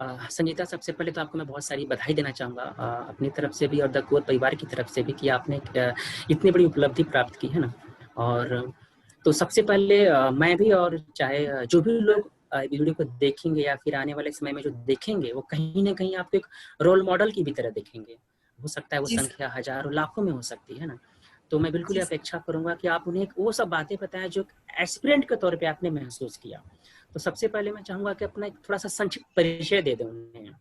संगीता, सबसे पहले तो आपको मैं बहुत सारी बधाई देना चाहूँगा अपनी तरफ से भी और द कोर परिवार की तरफ से भी कि आपने इतनी बड़ी उपलब्धि प्राप्त की है ना। और तो सबसे पहले मैं भी और चाहे जो भी लोग वीडियो को देखेंगे या फिर आने वाले समय में जो देखेंगे वो कहीं ना कहीं आपको एक रोल मॉडल की भी तरह देखेंगे। हो सकता है वो संख्या हजारों लाखों में हो सकती है ना। तो मैं बिल्कुल ये अपेक्षा करूंगा कि आप उन्हें वो सब बातें बताएं जो एस्पिरेंट के तौर पे आपने महसूस किया। तो सबसे पहले मैं चाहूंगा कि अपना एक थोड़ा सा संक्षिप्त परिचय दे दें उन्हें।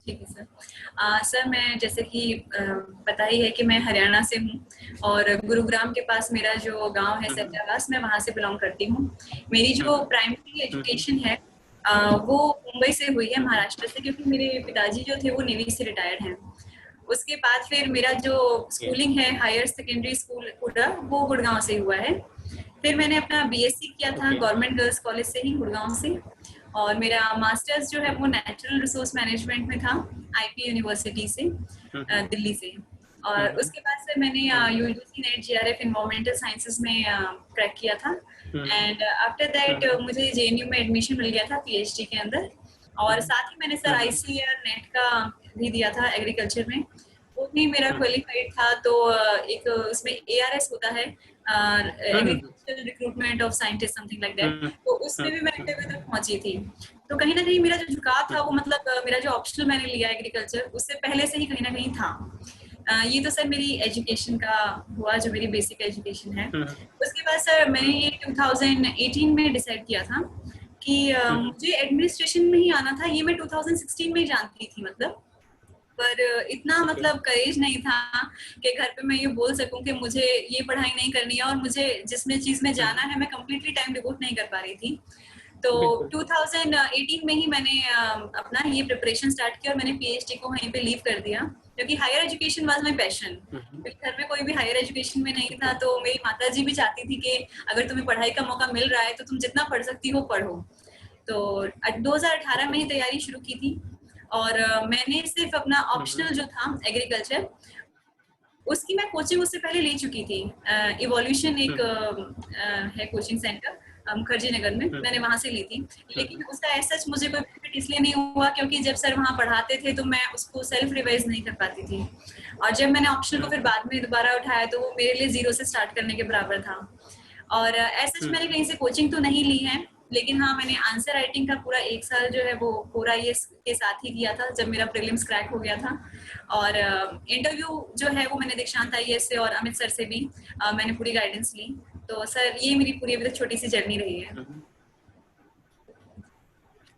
ठीक है सर। सर मैं जैसे कि पता ही है कि मैं हरियाणा से हूँ और गुरुग्राम के पास मेरा जो गांव है सत्यावास, मैं वहाँ से बिलोंग करती हूँ। मेरी जो प्राइमरी एजुकेशन है वो मुंबई से हुई है, महाराष्ट्र से, क्योंकि मेरे पिताजी जो थे वो नेवी से रिटायर्ड हैं। उसके बाद फिर मेरा जो स्कूलिंग है हायर सेकेंडरी स्कूल पूरा वो गुड़गांव से हुआ है। फिर मैंने अपना बीएससी किया था गवर्नमेंट गर्ल्स कॉलेज से ही, गुड़गांव से। और मेरा मास्टर्स जो है वो नेचुरल रिसोर्स मैनेजमेंट में था आईपी यूनिवर्सिटी से, दिल्ली से। और उसके बाद से मैंने UGC net GRF environmental sciences में क्रैक किया था। एंड आफ्टर दैट मुझे जेएनयू में एडमिशन मिल गया था पीएचडी के अंदर। और साथ ही मैंने सर आईसीएआर नेट का भी दिया था एग्रीकल्चर में, वो भी मेरा क्वालिफाइड था। तो एक उसमें एआरएस होता है, agricultural recruitment of scientist, something like that. तो उसमें भी मैं इंटरव्यू तक पहुंची थी। तो कहीं ना कहीं मेरा जो झुकाव था वो मतलब मेरा जो ऑप्शनल मैंने लिया एग्रीकल्चर, उससे पहले से ही कहीं ना कहीं था। ये तो सर मेरी एजुकेशन का हुआ, जो मेरी बेसिक एजुकेशन है। उसके बाद सर मैंने ये 2018 में डिसाइड किया था कि मुझे एडमिनिस्ट्रेशन में ही आना था। ये मैं 2016 में ही जानती थी मतलब, पर इतना मतलब करेज नहीं था कि घर पे मैं ये बोल सकूं कि मुझे ये पढ़ाई नहीं करनी है और मुझे जिसमें चीज में जाना है मैं कंप्लीटली टाइम डिवोट नहीं कर पा रही थी। तो 2018 में ही मैंने अपना ये प्रिपरेशन स्टार्ट किया और मैंने पीएचडी को वहीं पे लीव कर दिया, क्योंकि higher education was my passion. क्योंकि घर में कोई भी हायर एजुकेशन में नहीं था, तो मेरी माताजी भी चाहती थी कि अगर तुम्हें पढ़ाई का मौका मिल रहा है तो तुम जितना पढ़ सकती हो पढ़ो। तो 2018 में ही तैयारी शुरू की थी। और मैंने सिर्फ अपना ऑप्शनल जो था एग्रीकल्चर, उसकी मैं कोचिंग उससे पहले ले चुकी थी। इवोल्यूशन एक है कोचिंग सेंटर मुखर्जी नगर में, मैंने वहां से ली थी। लेकिन उसका ऐसा मुझे कोई बेनिफिट इसलिए नहीं हुआ क्योंकि जब सर वहां पढ़ाते थे तो मैं उसको सेल्फ रिवाइज नहीं कर पाती थी। और जब मैंने ऑप्शनल को फिर बाद में दोबारा उठाया तो वो मेरे लिए जीरो से स्टार्ट करने के बराबर था। और ऐसा मैंने कहीं से कोचिंग तो नहीं ली है, लेकिन हाँ मैंने आंसर राइटिंग का पूरा 1 साल जो है वो पूरा ये के साथ ही किया था जब मेरा प्रीलिम्स क्रैक हो गया था। और इंटरव्यू जो है वो मैंने दीक्षांत आईएएस से और अमित सर से भी मैंने पूरी गाइडेंस ली। तो सर ये मेरी पूरी अभी तक छोटी सी जर्नी रही है।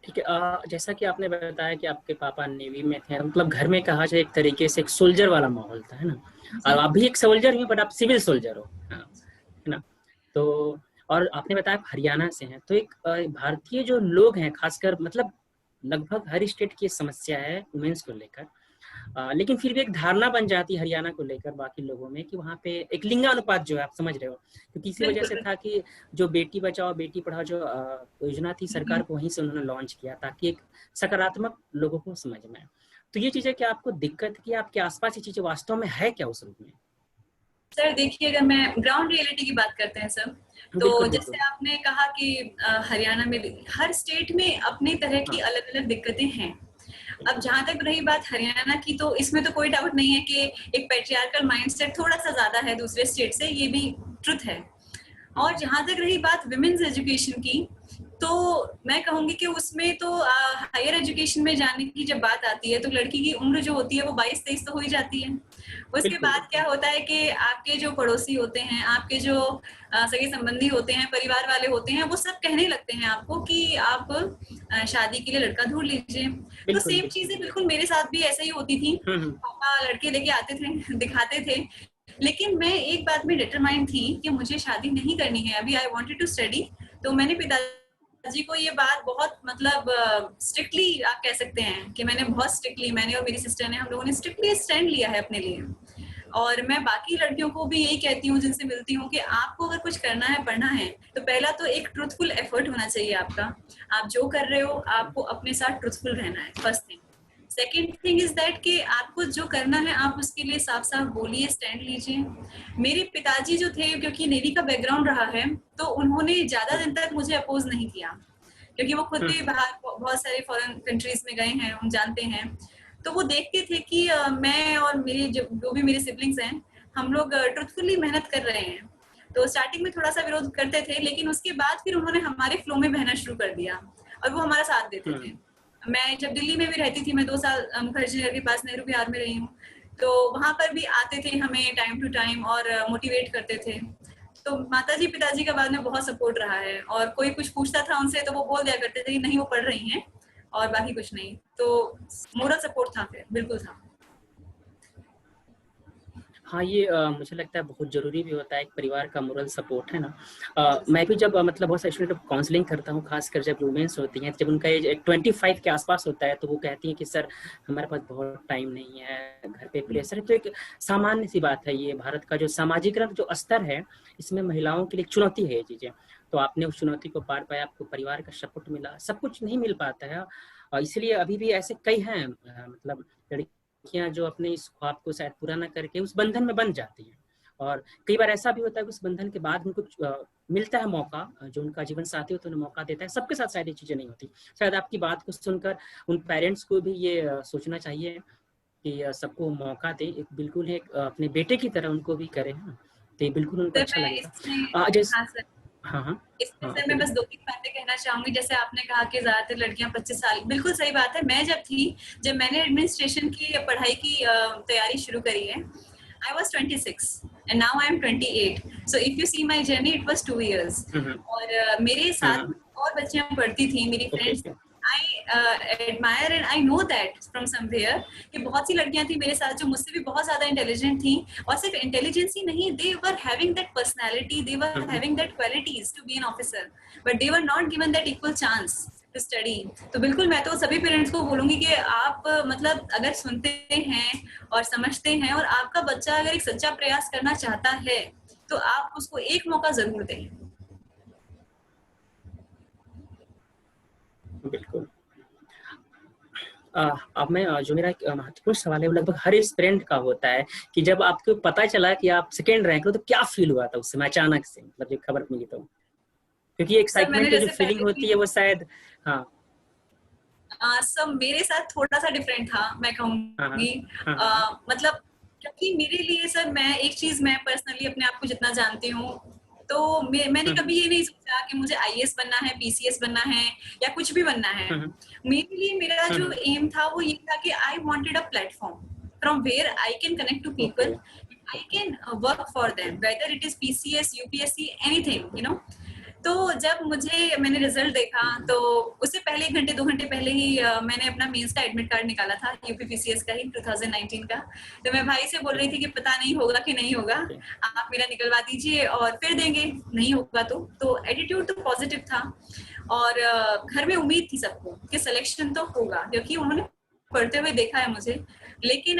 ठीक है, जैसा कि आपने बताया कि आपके पापा नेवी में थे, मतलब घर में कहा जाए एक तरीके से एक सोल्जर वाला माहौल था, है ना। और आप भी एक सोल्जर ही, बट आप सिविल सोल्जर हो, है ना। तो और आपने बताया आप हरियाणा से हैं, तो एक भारतीय जो लोग हैं खासकर, मतलब लगभग हर स्टेट की समस्या है वुमेन्स को लेकर, लेकिन फिर भी एक धारणा बन जाती है हरियाणा को लेकर बाकी लोगों में कि वहाँ पे एक लिंगानुपात जो है, आप समझ रहे हो, क्योंकि इसी वजह से था कि जो बेटी बचाओ बेटी पढ़ाओ जो योजना थी सरकार को, वहीं से उन्होंने लॉन्च किया ताकि एक सकारात्मक लोगों को समझ में आए। तो ये चीजें क्या आपको दिक्कत की, आपके आसपास ये चीजें वास्तव में है क्या उस रूप में? सर देखिए, अगर मैं ग्राउंड रियलिटी की बात करते हैं सर, तो जैसे आपने कहा कि हरियाणा में हर स्टेट में अपनी तरह की अलग अलग दिक्कतें हैं। अब जहां तक रही बात हरियाणा की, तो इसमें तो कोई डाउट नहीं है कि एक पैट्रियार्कल माइंडसेट थोड़ा सा ज्यादा है दूसरे स्टेट से, ये भी ट्रुथ है। और जहां तक रही बात विमेन्स एजुकेशन की, तो मैं कहूंगी कि उसमें तो हायर एजुकेशन में जाने की जब बात आती है तो लड़की की उम्र जो होती है वो 22-23 तो हो ही जाती है। उसके बाद क्या होता है कि आपके जो पड़ोसी होते हैं, आपके जो सगे संबंधी होते हैं, परिवार वाले होते हैं, वो सब कहने लगते हैं आपको कि आप शादी के लिए लड़का ढूंढ लीजिए। तो सेम चीजें बिल्कुल मेरे साथ भी ऐसा ही होती थी। पापा लड़के लेके आते थे, दिखाते थे, लेकिन मैं एक बात में डिटरमाइंड थी कि मुझे शादी नहीं करनी है अभी। I wanted to study. तो मैंने पिताजी को ये बात बहुत मतलब स्ट्रिक्टली आप कह सकते हैं कि मैंने बहुत स्ट्रिक्टली, मैंने और मेरी सिस्टर ने, हम लोगों ने स्ट्रिक्टली स्टैंड लिया है अपने लिए। और मैं बाकी लड़कियों को भी यही कहती हूँ जिनसे मिलती हूँ कि आपको अगर कुछ करना है, पढ़ना है, तो पहला तो एक ट्रूथफुल एफर्ट होना चाहिए आपका। आप जो कर रहे हो आपको अपने साथ ट्रूथफुल रहना है, first thing. Second thing is that कि आपको जो करना है आप उसके लिए साफ साफ बोलिए, स्टैंड लीजिए। मेरे पिताजी जो थे, क्योंकि नेवी का बैकग्राउंड रहा है, तो उन्होंने ज्यादा दिन तक मुझे अपोज नहीं किया। क्योंकि वो खुद भी बाहर बहुत सारे फॉरेन कंट्रीज में गए हैं, हम जानते हैं। तो वो देखते थे कि मैं और मेरी जो भी मेरे सिबलिंग्स हैं, हम लोग ट्रुथफुली मेहनत कर रहे हैं। तो स्टार्टिंग में थोड़ा सा विरोध करते थे, लेकिन उसके बाद फिर उन्होंने हमारे फ्लो में बहना शुरू कर दिया और वो हमारा साथ देते थे। मैं जब दिल्ली में भी रहती थी, मैं 2 साल मुखर्जी नगर के पास नेहरू विहार में रही हूँ, तो वहां पर भी आते थे हमें टाइम टू टाइम और मोटिवेट करते थे। तो माताजी पिताजी का बाद में बहुत सपोर्ट रहा है, और कोई कुछ पूछता था उनसे तो वो बोल दिया करते थे कि नहीं वो पढ़ रही हैं और बाकी कुछ नहीं। तो मोरल सपोर्ट था, फिर बिल्कुल था। हाँ, ये मुझे लगता है बहुत ज़रूरी भी होता है, एक परिवार का मोरल सपोर्ट, है ना। मैं भी जब मतलब बहुत सारे स्टूडेंट काउंसलिंग करता हूँ, खासकर जब वुमेन्स होती हैं, जब उनका एज 25 के आसपास होता है, तो वो कहती हैं कि सर हमारे पास बहुत टाइम नहीं है, घर पे प्रेशर है। तो एक सामान्य सी बात है, ये भारत का जो सामाजिकरण जो स्तर है, इसमें महिलाओं के लिए एक चुनौती है ये चीज़ें। तो आपने उस चुनौती को पार पाया, आपको परिवार का सपोर्ट मिला, सब कुछ नहीं मिल पाता है, इसलिए अभी भी ऐसे कई हैं मतलब लड़कियां जो अपने इस ख्वाब को शायद पूरा ना करके उस बंधन में बंध जाती हैं। और कई बार ऐसा भी होता है कि उस बंधन के बाद उनको मिलता है मौका, जो उनका जीवन साथी होता है उन्हें मौका देता है। सबके साथ शायद ये चीज़ें नहीं होती। शायद आपकी बात को सुनकर उन पेरेंट्स को भी ये सोचना चाहिए कि सबको मौका दे, एक बिल्कुल एक अपने बेटे की तरह उनको भी करें, तो ये बिल्कुल उनको अच्छा लगेगा। जैसे हाँ सर, हाँ इसमें सर मैं बस 2-3 बातें कहना चाहूंगी। जैसे आपने कहा कि ज्यादातर लड़कियां 25 साल, बिल्कुल सही बात है। मैं जब मैंने एडमिनिस्ट्रेशन की पढ़ाई की तैयारी शुरू करी है, I was 26 and now I am 28. So if you see my journey, it was 2 years. और मेरे साथ और बच्चियां पढ़ती थी, मेरी friends. I admire and I know that from somewhere कि बहुत सी लड़कियां थी मेरे साथ जो मुझसे भी बहुत ज्यादा इंटेलिजेंट थी, और सिर्फ इंटेलिजेंस ही नहीं, they were having that personality, they were having that qualities to be an officer, but they were not given that equal chance to study. तो बिल्कुल मैं तो सभी पेरेंट्स को बोलूंगी कि आप मतलब अगर सुनते हैं और समझते हैं, और आपका बच्चा अगर एक सच्चा प्रयास करना चाहता है, तो आप उसको एक मौका जरूर दें। बिल्कुल। अब मैं जो मेरा एक महत्वपूर्ण सवाल है, वो लगभग हर स्टूडेंट का होता है कि जब आपको पता चला कि आप सेकेंड रैंक हो, तो क्या फील हुआ था उस समय अचानक से, मतलब जब खबर मिली तो? क्योंकि एक्साइटमेंट जो फीलिंग होती है वो शायद सब मेरे साथ थोड़ा सा डिफरेंट था, मैं कहूँगी। मतलब क्योंकि मेरे लिए सर, मैं एक चीज, मैं पर्सनली अपने आप को जितना जानती हूँ, तो मैंने कभी ये नहीं सोचा कि मुझे आईएएस बनना है, पीसीएस बनना है, या कुछ भी बनना है। मेरे लिए मेरा जो एम था वो ये था कि I wanted a platform from where I can connect to people, I can work for them, whether it is PCS, UPSC, anything, you know. तो जब मैंने रिजल्ट देखा, तो उससे पहले 1 घंटे 2 घंटे पहले ही मैंने अपना मेंस का एडमिट कार्ड निकाला था, यूपीपीसीएस का ही, 2019 का। तो मैं भाई से बोल रही थी कि पता नहीं होगा कि नहीं होगा, आप मेरा निकलवा दीजिए और फिर देंगे, नहीं होगा तो एटीट्यूड तो पॉजिटिव था, और घर में उम्मीद थी सबको कि सिलेक्शन तो होगा, क्योंकि उन्होंने पढ़ते हुए देखा है मुझे। लेकिन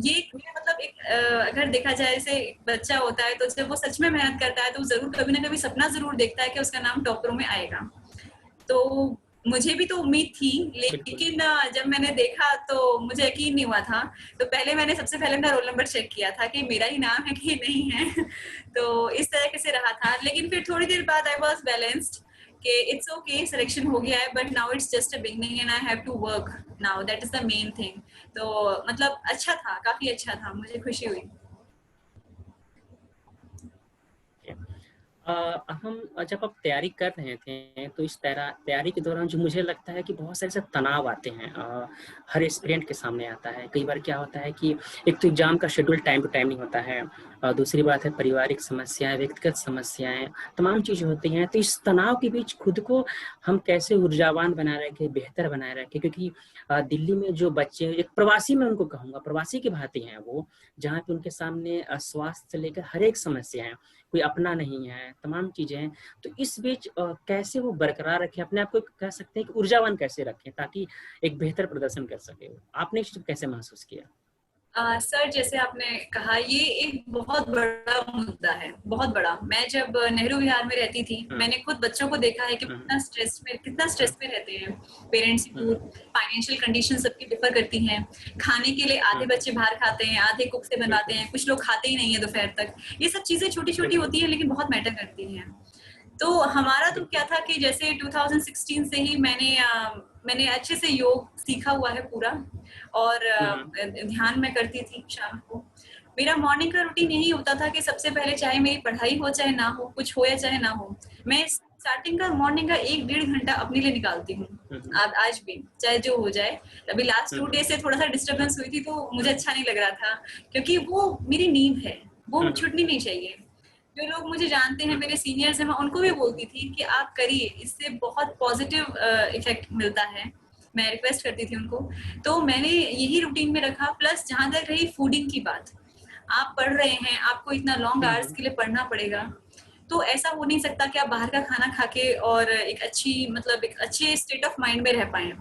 ये मतलब एक अगर देखा जाए, जैसे बच्चा होता है तो जब वो सच में मेहनत करता है तो जरूर कभी ना कभी सपना जरूर देखता है कि उसका नाम टॉपरों में आएगा। तो मुझे भी तो उम्मीद थी, लेकिन जब मैंने देखा तो मुझे यकीन नहीं हुआ था। तो मैंने सबसे पहले अपना रोल नंबर चेक किया था कि मेरा ही नाम है कि नहीं है। तो इस तरह से रहा था, लेकिन फिर थोड़ी देर बाद आई वॉज बैलेंस्ड कि इट्स ओके, सिलेक्शन हो गया है, but now it's just a beginning and I have to work now, that is the main thing. तो मतलब अच्छा था, काफी अच्छा था, मुझे खुशी हुई। हम जब आप तैयारी कर रहे थे, तो इस तैयारी के दौरान जो मुझे लगता है कि बहुत सारे तनाव आते हैं, हर एस्पिरेंट के सामने आता है। कई बार क्या होता है कि एक तो एग्जाम का शेड्यूल टाइम टू टाइम नहीं होता है, दूसरी बात है पारिवारिक समस्याएं, व्यक्तिगत समस्याएं, तमाम चीज़ें होती हैं। तो इस तनाव के बीच खुद को हम कैसे ऊर्जावान बनाए रखें, बेहतर बनाए रखें? क्योंकि दिल्ली में जो बच्चे, एक प्रवासी, मैं उनको कहूँगा प्रवासी की भांति हैं वो, जहाँ पे उनके सामने स्वास्थ्य से लेकर हर एक समस्या है, कोई अपना नहीं है, तमाम चीजें हैं। तो इस बीच कैसे वो बरकरार रखें अपने आप को, कह सकते हैं कि ऊर्जावान कैसे रखें ताकि एक बेहतर प्रदर्शन कर सके? आपने इस चीज कैसे महसूस किया? सर, जैसे आपने कहा, ये एक बहुत बड़ा मुद्दा है, बहुत बड़ा। मैं जब नेहरू विहार में रहती थी, मैंने खुद बच्चों को देखा है कि कितना स्ट्रेस में रहते हैं। पेरेंट्स की फाइनेंशियल कंडीशन सबकी डिफर करती हैं। खाने के लिए आधे बच्चे बाहर खाते हैं, आधे कुक से बनवाते हैं, कुछ लोग खाते ही नहीं है दोपहर तक। ये सब चीजें छोटी छोटी होती हैं, लेकिन बहुत मैटर करती हैं। तो हमारा तो क्या था कि जैसे 2016 से ही मैंने अच्छे से योग सीखा हुआ है पूरा, और ध्यान मैं करती थी शाम को। मेरा मॉर्निंग का रूटीन यही होता था कि सबसे पहले चाहे मेरी पढ़ाई हो चाहे ना हो, कुछ हो या चाहे ना हो, मैं स्टार्टिंग का मॉर्निंग का 1-1.5 घंटा अपने लिए निकालती हूँ। आज भी चाहे जो हो जाए। अभी लास्ट 2 डे से थोड़ा सा डिस्टर्बेंस हुई थी तो मुझे अच्छा नहीं लग रहा था, क्योंकि वो मेरी नींद है, वो छूटनी नहीं चाहिए। जो लोग मुझे जानते हैं, मेरे सीनियर्स हैं, मैं उनको भी बोलती थी कि आप करिए, इससे बहुत पॉजिटिव इफेक्ट मिलता है। मैं रिक्वेस्ट करती थी उनको, तो मैंने यही रूटीन में रखा। प्लस जहां तक रही फूडिंग की बात, आप पढ़ रहे हैं, आपको इतना लॉन्ग आवर्स के लिए पढ़ना पड़ेगा, तो ऐसा हो नहीं सकता कि आप बाहर का खाना खा के और एक अच्छे स्टेट ऑफ माइंड में रह पाए।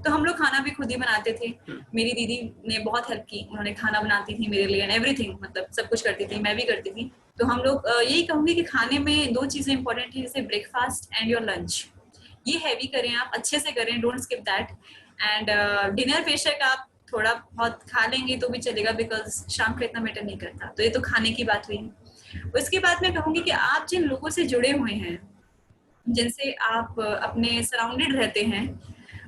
तो हम लोग खाना भी खुद ही बनाते थे। मेरी दीदी ने बहुत हेल्प की, उन्होंने खाना बनाती थी मेरे लिए एंड एवरीथिंग, मतलब सब कुछ करती थी, मैं भी करती थी। तो हम लोग यही कहूंगी कि खाने में 2 चीजें इंपॉर्टेंट है, जैसे ब्रेकफास्ट एंड योर लंच। ये हैवी करें, आप अच्छे से करें, don't skip that. And dinner बेशक आप थोड़ा बहुत खा लेंगे तो भी चलेगा, बिकॉज शाम का इतना मैटर नहीं करता। तो ये तो खाने की बात हुई। उसके बाद मैं कहूंगी कि आप जिन लोगों से जुड़े हुए हैं, जिनसे आप अपने सराउंडेड रहते हैं,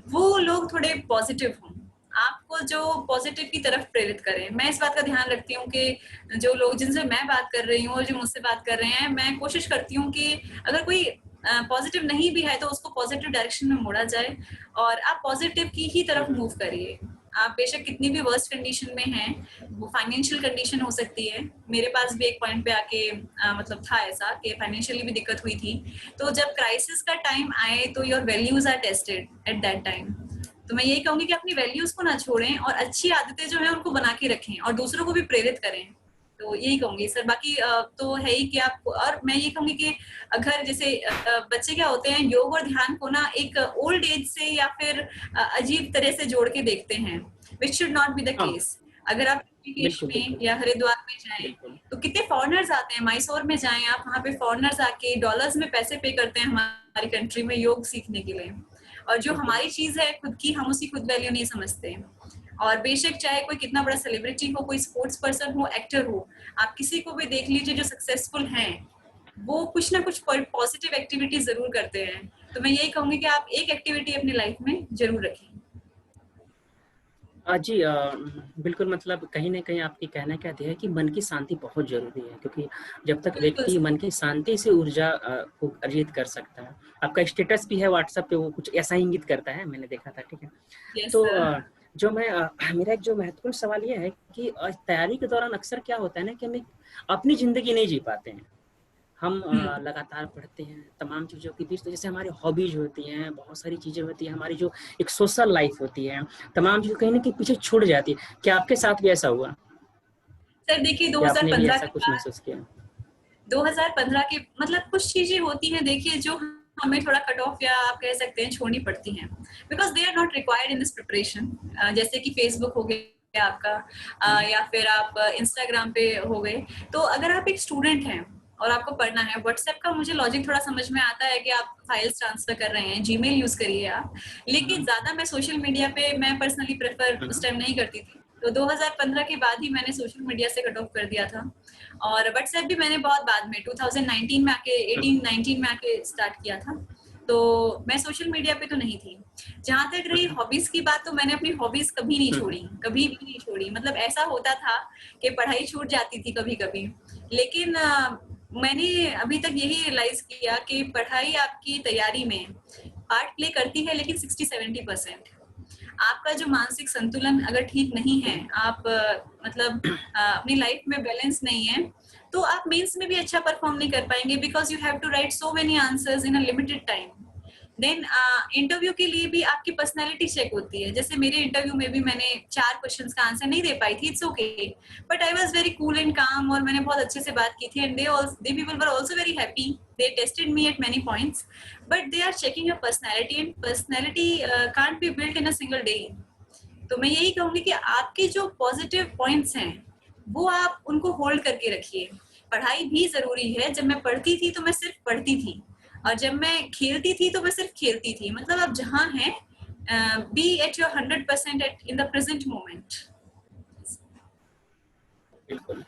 वो लोग थोड़े पॉजिटिव हों, आपको जो पॉजिटिव की तरफ प्रेरित करें। मैं इस बात का ध्यान रखती हूँ कि जो लोग जिनसे मैं बात कर रही हूँ, जो मुझसे बात कर रहे हैं, मैं कोशिश करती हूँ कि अगर कोई पॉजिटिव नहीं भी है तो उसको पॉजिटिव डायरेक्शन में मोड़ा जाए, और आप पॉजिटिव की ही तरफ मूव करिए। आप बेशक कितनी भी वर्स्ट कंडीशन में हैं, वो फाइनेंशियल कंडीशन हो सकती है। मेरे पास भी एक पॉइंट पे आके मतलब था ऐसा कि फाइनेंशियली भी दिक्कत हुई थी। तो जब क्राइसिस का टाइम आए तो your values are tested at that time. तो मैं यही कहूंगी कि अपनी वैल्यूज को ना छोड़ें और अच्छी आदतें जो है उनको बना के रखें और दूसरों को भी प्रेरित करें। तो यही कहूंगी सर। बाकी तो है ही कि आप, और मैं ये कहूंगी कि अगर जैसे बच्चे क्या होते हैं, योग और ध्यान को ना एक ओल्ड एज से या फिर अजीब तरह से जोड़ के देखते हैं, which should not be the case. अगर आप ऋषिकेश में या हरिद्वार में जाएं तो कितने फॉरेनर्स आते हैं, मैसूर में जाएं आप, वहाँ पे फॉरेनर्स आके डॉलर्स में पैसे पे करते हैं हमारी कंट्री में योग सीखने के लिए। और जो हमारी चीज है खुद की, हम उसकी खुद वैल्यू नहीं समझते। और बेशक चाहे कोई कितना बड़ा सेलिब्रिटी हो, कोई स्पोर्ट्स पर्सन हो, एक्टर हो, आप किसी को भी देख लीजिए जो सक्सेसफुल हैं, वो कुछ ना कुछ पॉजिटिव एक्टिविटी जरूर करते हैं। तो मैं यही कहूंगी कि आप एक एक्टिविटी अपनी लाइफ में जरूर रखें। जी बिल्कुल, मतलब कहीं ना कहीं आपकी कहना क्या है कि मन की शांति बहुत जरूरी है, क्योंकि जब तक व्यक्ति मन की शांति से ऊर्जा को अर्जित कर सकता है। आपका स्टेटस भी है व्हाट्सएप पे, वो कुछ ऐसा ही इंगित करता है, मैंने देखा था, ठीक है। yes, तो जो मैं मेरा एक जो महत्वपूर्ण सवाल ये है कि तैयारी के दौरान अक्सर क्या होता है ना कि हम अपनी जिंदगी नहीं जी पाते हैं। हम लगातार पढ़ते हैं तमाम चीज़ों के बीच, तो जैसे हमारी हॉबीज होती हैं, बहुत सारी चीज़ें होती हैं, हमारी जो एक सोशल लाइफ होती है, तमाम चीज़ें कहीं ना कहीं पीछे छूट जाती है। क्या आपके साथ भी ऐसा हुआ? सर देखिए, क्या आपने भी 2015 ऐसा कुछ महसूस किया? 2015 के मतलब कुछ चीजें होती हैं, देखिए, जो हमें थोड़ा कट ऑफ या आप कह सकते हैं छोड़नी पड़ती हैं, because they are not required in this preparation. जैसे कि फेसबुक हो गया आपका, या फिर आप इंस्टाग्राम पे हो गए। तो अगर आप एक स्टूडेंट हैं और आपको पढ़ना है, व्हाट्सएप का मुझे लॉजिक थोड़ा समझ में आता है कि आप फाइल्स ट्रांसफर कर रहे हैं, जीमेल यूज करिए आप। लेकिन ज्यादा मैं सोशल मीडिया पे मैं पर्सनली प्रेफर उस टाइम नहीं करती थी। तो 2015 के बाद ही मैंने सोशल मीडिया से कट ऑफ कर दिया था। और व्हाट्सएप भी मैंने बहुत बाद में 2019 में आके 18-19 में आके स्टार्ट किया था। तो मैं सोशल मीडिया पे तो नहीं थी। जहां तक रही हॉबीज की बात, तो मैंने अपनी हॉबीज कभी नहीं छोड़ी, कभी भी नहीं छोड़ी। मतलब ऐसा होता था कि पढ़ाई छूट जाती थी कभी कभी, लेकिन मैंने अभी तक यही रियलाइज किया कि पढ़ाई आपकी तैयारी में पार्ट प्ले करती है, लेकिन 60-70%। आपका जो मानसिक संतुलन अगर ठीक नहीं है, आप मतलब अपनी लाइफ में बैलेंस नहीं है, तो आप मेंस में भी अच्छा परफॉर्म नहीं कर पाएंगे, because you have to write so many answers in a limited time. Then interview के लिए भी आपकी पर्सनैलिटी चेक होती है। जैसे मेरे इंटरव्यू में भी मैंने 4 क्वेश्चंस का आंसर नहीं दे पाई थी, it's okay, but I was very cool and calm, और मैंने बहुत अच्छे से बात की थी, and they people were also very happy. They tested me at many points, but they are checking your personality, and personality can't be built in a single day. तो मैं यही कहूंगी कि आपके जो पॉजिटिव पॉइंट्स हैं वो आप उनको होल्ड करके रखिए। पढ़ाई भी जरूरी है। जब मैं पढ़ती थी तो मैं सिर्फ पढ़ती थी, और जब मैं खेलती थी तो मैं सिर्फ खेलती थी। मतलब आप जहाँ हैं, be at your 100% at in the present moment. बिल्कुल।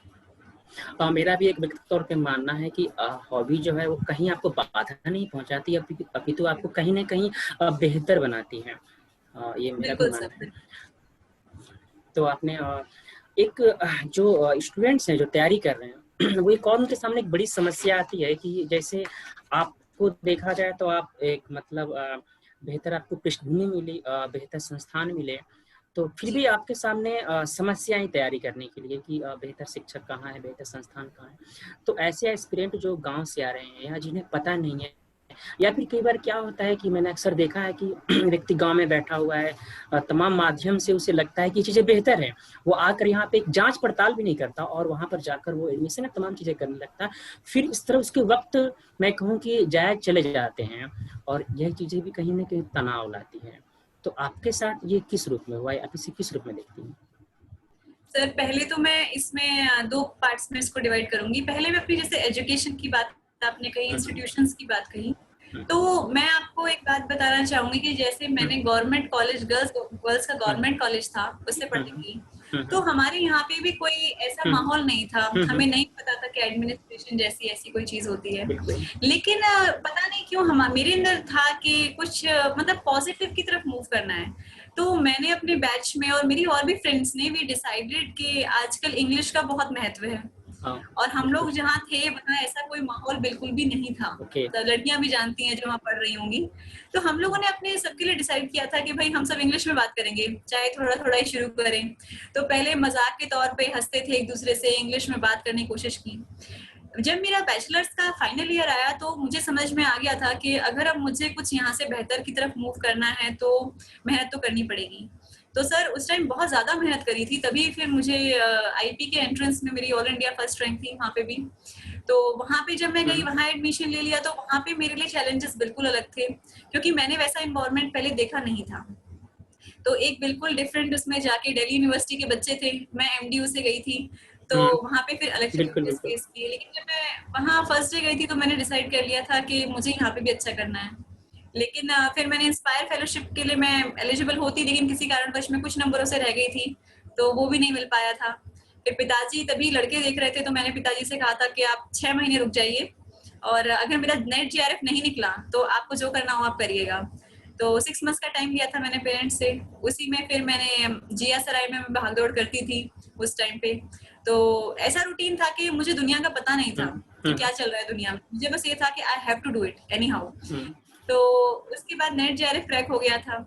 मेरा भी एक व्यक्तिगत तौर पे मानना है कि हॉबी जो है वो कहीं आपको बाधा नहीं पहुंचाती, अपितु आपको कहीं ना कहीं बेहतर बनाती है। ये मेरा भी बिल्कुल मानना है। सर। तो आपने एक जो स्टूडेंट्स हैं जो तैयारी कर रहे हैं वो एक और उनके सामने एक बड़ी समस्या आती है कि जैसे आपको देखा जाए तो आप एक मतलब बेहतर आपको पृष्ठभूमि मिली, बेहतर संस्थान मिले, तो फिर जी भी आपके सामने समस्याएं तैयारी करने के लिए कि बेहतर शिक्षक कहाँ है, बेहतर संस्थान कहाँ है। तो ऐसे एस्पिरेंट जो गांव से आ रहे हैं या जिन्हें पता नहीं है, या फिर कई बार क्या होता है कि मैंने अक्सर देखा है कि व्यक्ति गांव में बैठा हुआ है, तमाम माध्यम से उसे लगता है कि चीज़ें बेहतर है, वो आकर यहाँ पे एक जांच पड़ताल भी नहीं करता और वहां पर जाकर वो एडमिशन है तमाम चीज़ें करने लगता है। फिर इस तरह उसके वक्त मैं कहूँ कि जायज चले जाते हैं और यह चीज़ें भी कहीं ना कहीं तनाव लाती है। तो आपके साथ ये किस रूप में हुआ है, आप इसे किस रूप में देखती हैं? सर, पहले तो मैं इसमें दो पार्ट्स में इसको डिवाइड करूंगी। पहले मैं अपनी जैसे एजुकेशन की बात आपने कही, इंस्टीट्यूशंस की बात कही, तो मैं आपको एक बात बताना चाहूंगी कि जैसे मैंने गवर्नमेंट कॉलेज, गर्ल्स का गवर्नमेंट कॉलेज था, उससे पढ़ी थी। तो हमारे यहाँ पे भी कोई ऐसा माहौल नहीं था, हमें नहीं पता था कि एडमिनिस्ट्रेशन जैसी ऐसी कोई चीज होती है। लेकिन पता नहीं क्यों मेरे अंदर था कि कुछ मतलब पॉजिटिव की तरफ मूव करना है। तो मैंने अपने बैच में और मेरी और भी फ्रेंड्स ने भी डिसाइडेड कि आजकल इंग्लिश का बहुत महत्व है। और हम लोग जहाँ थे वहाँ ऐसा कोई माहौल बिल्कुल भी नहीं था। तो लड़कियां भी जानती हैं जो वहाँ पढ़ रही होंगी। तो हम लोगों ने अपने सबके लिए डिसाइड किया था कि भाई हम सब इंग्लिश में बात करेंगे, चाहे थोड़ा थोड़ा ही शुरू करें। तो पहले मजाक के तौर पे हंसते थे, एक दूसरे से इंग्लिश में बात करने की कोशिश की। जब मेरा बैचलर्स का फाइनल ईयर आया तो मुझे समझ में आ गया था कि अगर अब मुझे कुछ यहाँ से बेहतर की तरफ मूव करना है तो मेहनत तो करनी पड़ेगी। तो सर उस टाइम बहुत ज्यादा मेहनत करी थी, तभी फिर मुझे आईपी के एंट्रेंस में मेरी ऑल इंडिया फर्स्ट रैंक थी वहाँ पे भी। तो वहाँ पे जब मैं गई, वहाँ एडमिशन ले लिया, तो वहाँ पे मेरे लिए चैलेंजेस बिल्कुल अलग थे, क्योंकि मैंने वैसा इन्वायरमेंट पहले देखा नहीं था। तो एक बिल्कुल डिफरेंट उसमें जाके, दिल्ली यूनिवर्सिटी के बच्चे थे, मैं एमडीयू से गई थी, तो वहाँ पे फिर अलग चैलेंजेस फेस किए। लेकिन जब मैं वहाँ फर्स्ट डे गई थी तो मैंने डिसाइड कर लिया था कि मुझे यहाँ पे भी अच्छा करना है। लेकिन फिर मैंने इंस्पायर फेलोशिप के लिए मैं एलिजिबल होती, लेकिन किसी कारणवश मैं कुछ नंबरों से रह गई थी, तो वो भी नहीं मिल पाया था। फिर पिताजी तभी लड़के देख रहे थे, तो मैंने पिताजी से कहा था कि आप 6 महीने रुक जाइए, और अगर मेरा नेट जीआरएफ नहीं निकला तो आपको जो करना हो आप करिएगा। तो 6 मंथ्स का टाइम लिया था मैंने पेरेंट्स से। उसी में फिर मैंने जिया सराय में मैं भाग दौड़ करती थी उस टाइम पे। तो ऐसा रूटीन था कि मुझे दुनिया का पता नहीं था कि क्या चल रहा है दुनिया में, मुझे बस ये था कि I have to do it anyhow. तो उसके बाद नेट जीआरएफ क्रैक हो गया था,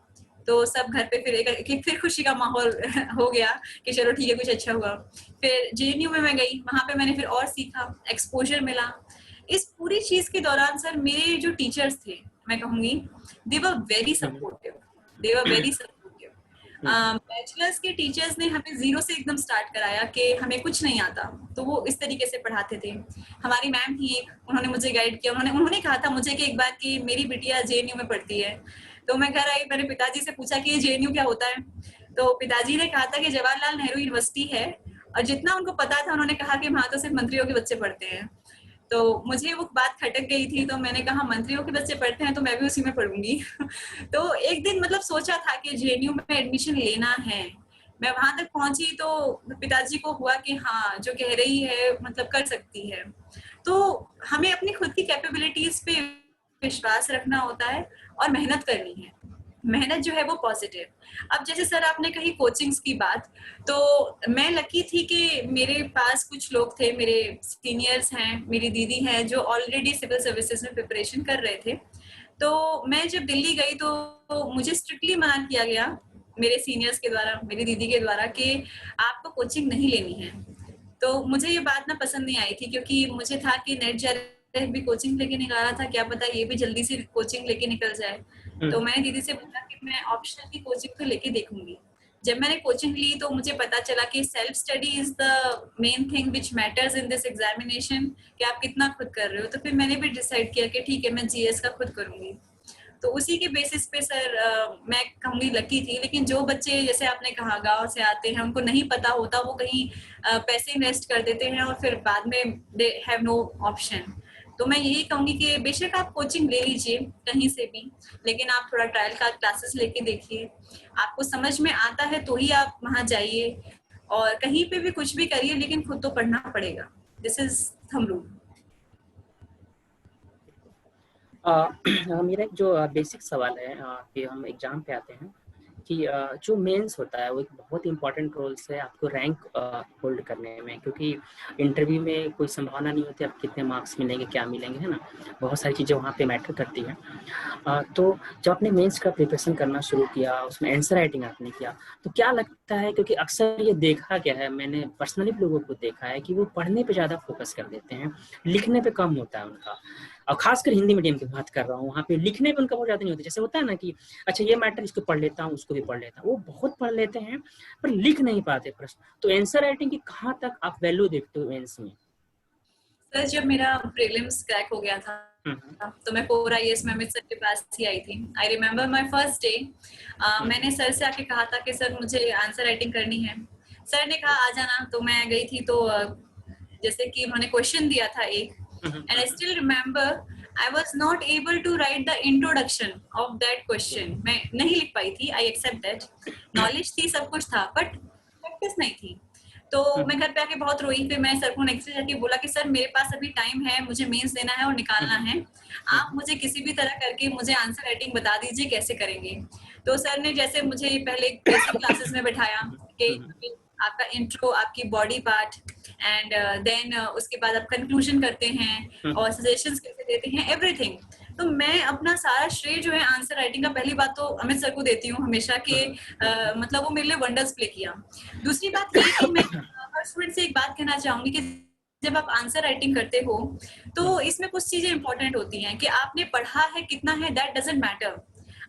तो सब घर पे फिर एक फिर खुशी का माहौल हो गया कि चलो ठीक है, कुछ अच्छा हुआ। फिर जेएनयू में मैं गई, वहां पे मैंने फिर और सीखा, एक्सपोजर मिला। इस पूरी चीज के दौरान सर मेरे जो टीचर्स थे, मैं कहूंगी they were very supportive, they were very supportive. Bachelors के टीचर्स ने हमें जीरो से एकदम स्टार्ट कराया कि हमें कुछ नहीं आता, तो वो इस तरीके से पढ़ाते थे। हमारी मैम थी एक, उन्होंने मुझे गाइड किया। उन्होंने कहा था मुझे कि एक बार कि मेरी बिटिया जेएनयू में पढ़ती है। तो मैं घर आई, मैंने पिताजी से पूछा कि ये जेएनयू क्या होता है। तो पिताजी ने कहा था कि जवाहरलाल नेहरू यूनिवर्सिटी है, और जितना उनको पता था उन्होंने कहा कि वहां तो सिर्फ मंत्रियों के बच्चे पढ़ते हैं। तो मुझे वो बात खटक गई थी, तो मैंने कहा मंत्रियों के बच्चे पढ़ते हैं तो मैं भी उसी में पढ़ूंगी। तो एक दिन मतलब सोचा था कि जेएनयू में एडमिशन लेना है। मैं वहां तक पहुंची तो पिताजी को हुआ कि हाँ, जो कह रही है मतलब कर सकती है। तो हमें अपनी खुद की कैपेबिलिटीज पे विश्वास रखना होता है और मेहनत करनी है। मेहनत जो है वो पॉजिटिव। अब जैसे सर आपने कही कोचिंग्स की बात, तो मैं लकी थी कि मेरे पास कुछ लोग थे, मेरे सीनियर्स हैं, मेरी दीदी है जो ऑलरेडी सिविल सर्विसेज में प्रिपरेशन कर रहे थे। तो मैं जब दिल्ली गई तो मुझे स्ट्रिक्टली मना किया गया मेरे सीनियर्स के द्वारा, मेरी दीदी के द्वारा, कि आपको कोचिंग नहीं लेनी है। तो मुझे ये बात ना पसंद नहीं आई थी, क्योंकि मुझे था कि नेट जीआरएफ भी कोचिंग लेके निकाला था, क्या पता ये भी जल्दी से कोचिंग लेके निकल जाए। तो मैंने दीदी से बोला कि मैं ऑप्शनल की कोचिंग तो लेके देखूंगी। जब मैंने कोचिंग ली तो मुझे पता चला कि self study is the main thing which matters in this examination, कि आप कितना खुद कर रहे हो। तो फिर मैंने भी डिसाइड किया कि ठीक है, मैं जीएस का खुद करूंगी। तो उसी के बेसिस पे सर मैं कहूँगी लकी थी। लेकिन जो बच्चे जैसे आपने कहा गांव से आते हैं, उनको नहीं पता होता, वो कहीं पैसे इन्वेस्ट कर देते हैं और फिर बाद में दे हैव नो ऑप्शन। तो मैं यही कहूंगी कि बेशक आप कोचिंग ले लीजिए कहीं से भी, लेकिन आप थोड़ा ट्रायल का क्लासेस लेके देखिए। आपको समझ में आता है तो ही आप वहां जाइए, और कहीं पे भी कुछ भी करिए, लेकिन खुद तो पढ़ना पड़ेगा। This is thumb rule. मेरा एक जो बेसिक सवाल है कि हम एग्जाम पे आते हैं कि जो मेंस होता है वो एक बहुत इंपॉर्टेंट रोल है आपको रैंक होल्ड करने में, क्योंकि इंटरव्यू में कोई संभावना नहीं होती आप कितने मार्क्स मिलेंगे क्या मिलेंगे, है ना। बहुत सारी चीज़ें वहाँ पे मैटर करती हैं। तो जब आपने मेंस का प्रिपरेशन करना शुरू किया, उसमें आंसर राइटिंग आपने किया, तो क्या लगता है, क्योंकि अक्सर ये देखा गया है, मैंने पर्सनली लोगों को देखा है कि वो पढ़ने पे ज़्यादा फोकस कर देते हैं, लिखने पे कम होता है उनका। और खासकर हिंदी मीडियम की बात कर रहा हूँ, वहाँ पे लिखने पे उनका बहुत ज़्यादा नहीं होता। जैसे होता है ना कि अच्छा ये मैटर इसको पढ़ लेता हूँ उसको भी पढ़ लेता हूँ, वो बहुत पढ़ लेते हैं पर लिख नहीं पाते प्रश्न। तो आंसर राइटिंग की कहाँ तक आप वैल्यू देखते हो मेंस में? सर जब मेरा प्रीलिम्स क्रैक हो गया था तो मैं कोर आईएएस में अमित सर के पास ही आई थी। I remember my first day, मैंने सर से आके कहा था कि सर मुझे आंसर राइटिंग करनी है। सर ने कहा आ जाना, तो मैं गई थी। तो जैसे कि उन्होंने क्वेश्चन दिया था एक, and I still remember I was not able to write the introduction of that question. मैं नहीं लिख पाई थी, आई एक्सेप्ट दैट। नॉलेज थी, सब कुछ था, बट प्रैक्टिस नहीं थी। तो मैं घर पे आके बहुत रोई। फिर मैं सर को नेक्स्ट डे जाके बोला कि सर मेरे पास अभी टाइम है, मुझे मेंस देना है और निकालना है, आप मुझे किसी भी तरह करके मुझे आंसर राइटिंग बता दीजिए कैसे करेंगे। तो सर ने जैसे मुझे पहले बेसिक क्लासेस में बैठाया कि आपका इंट्रो, आपकी बॉडी पार्ट, एंड देन उसके बाद आप कंक्लूजन करते हैं और सजेशंस कैसे देते हैं, एवरीथिंग। तो मैं अपना सारा श्रेय जो है आंसर राइटिंग का पहली बात तो अमित सर को देती हूँ हमेशा कि मतलब वो मेरे लिए वंडर्स प्ले किया। दूसरी बात ये कि मैं हर स्टूडेंट से एक बात कहना चाहूंगी कि जब आप आंसर राइटिंग करते हो तो इसमें कुछ चीजें इंपॉर्टेंट होती हैं कि आपने पढ़ा है कितना है, दैट डजंट मैटर,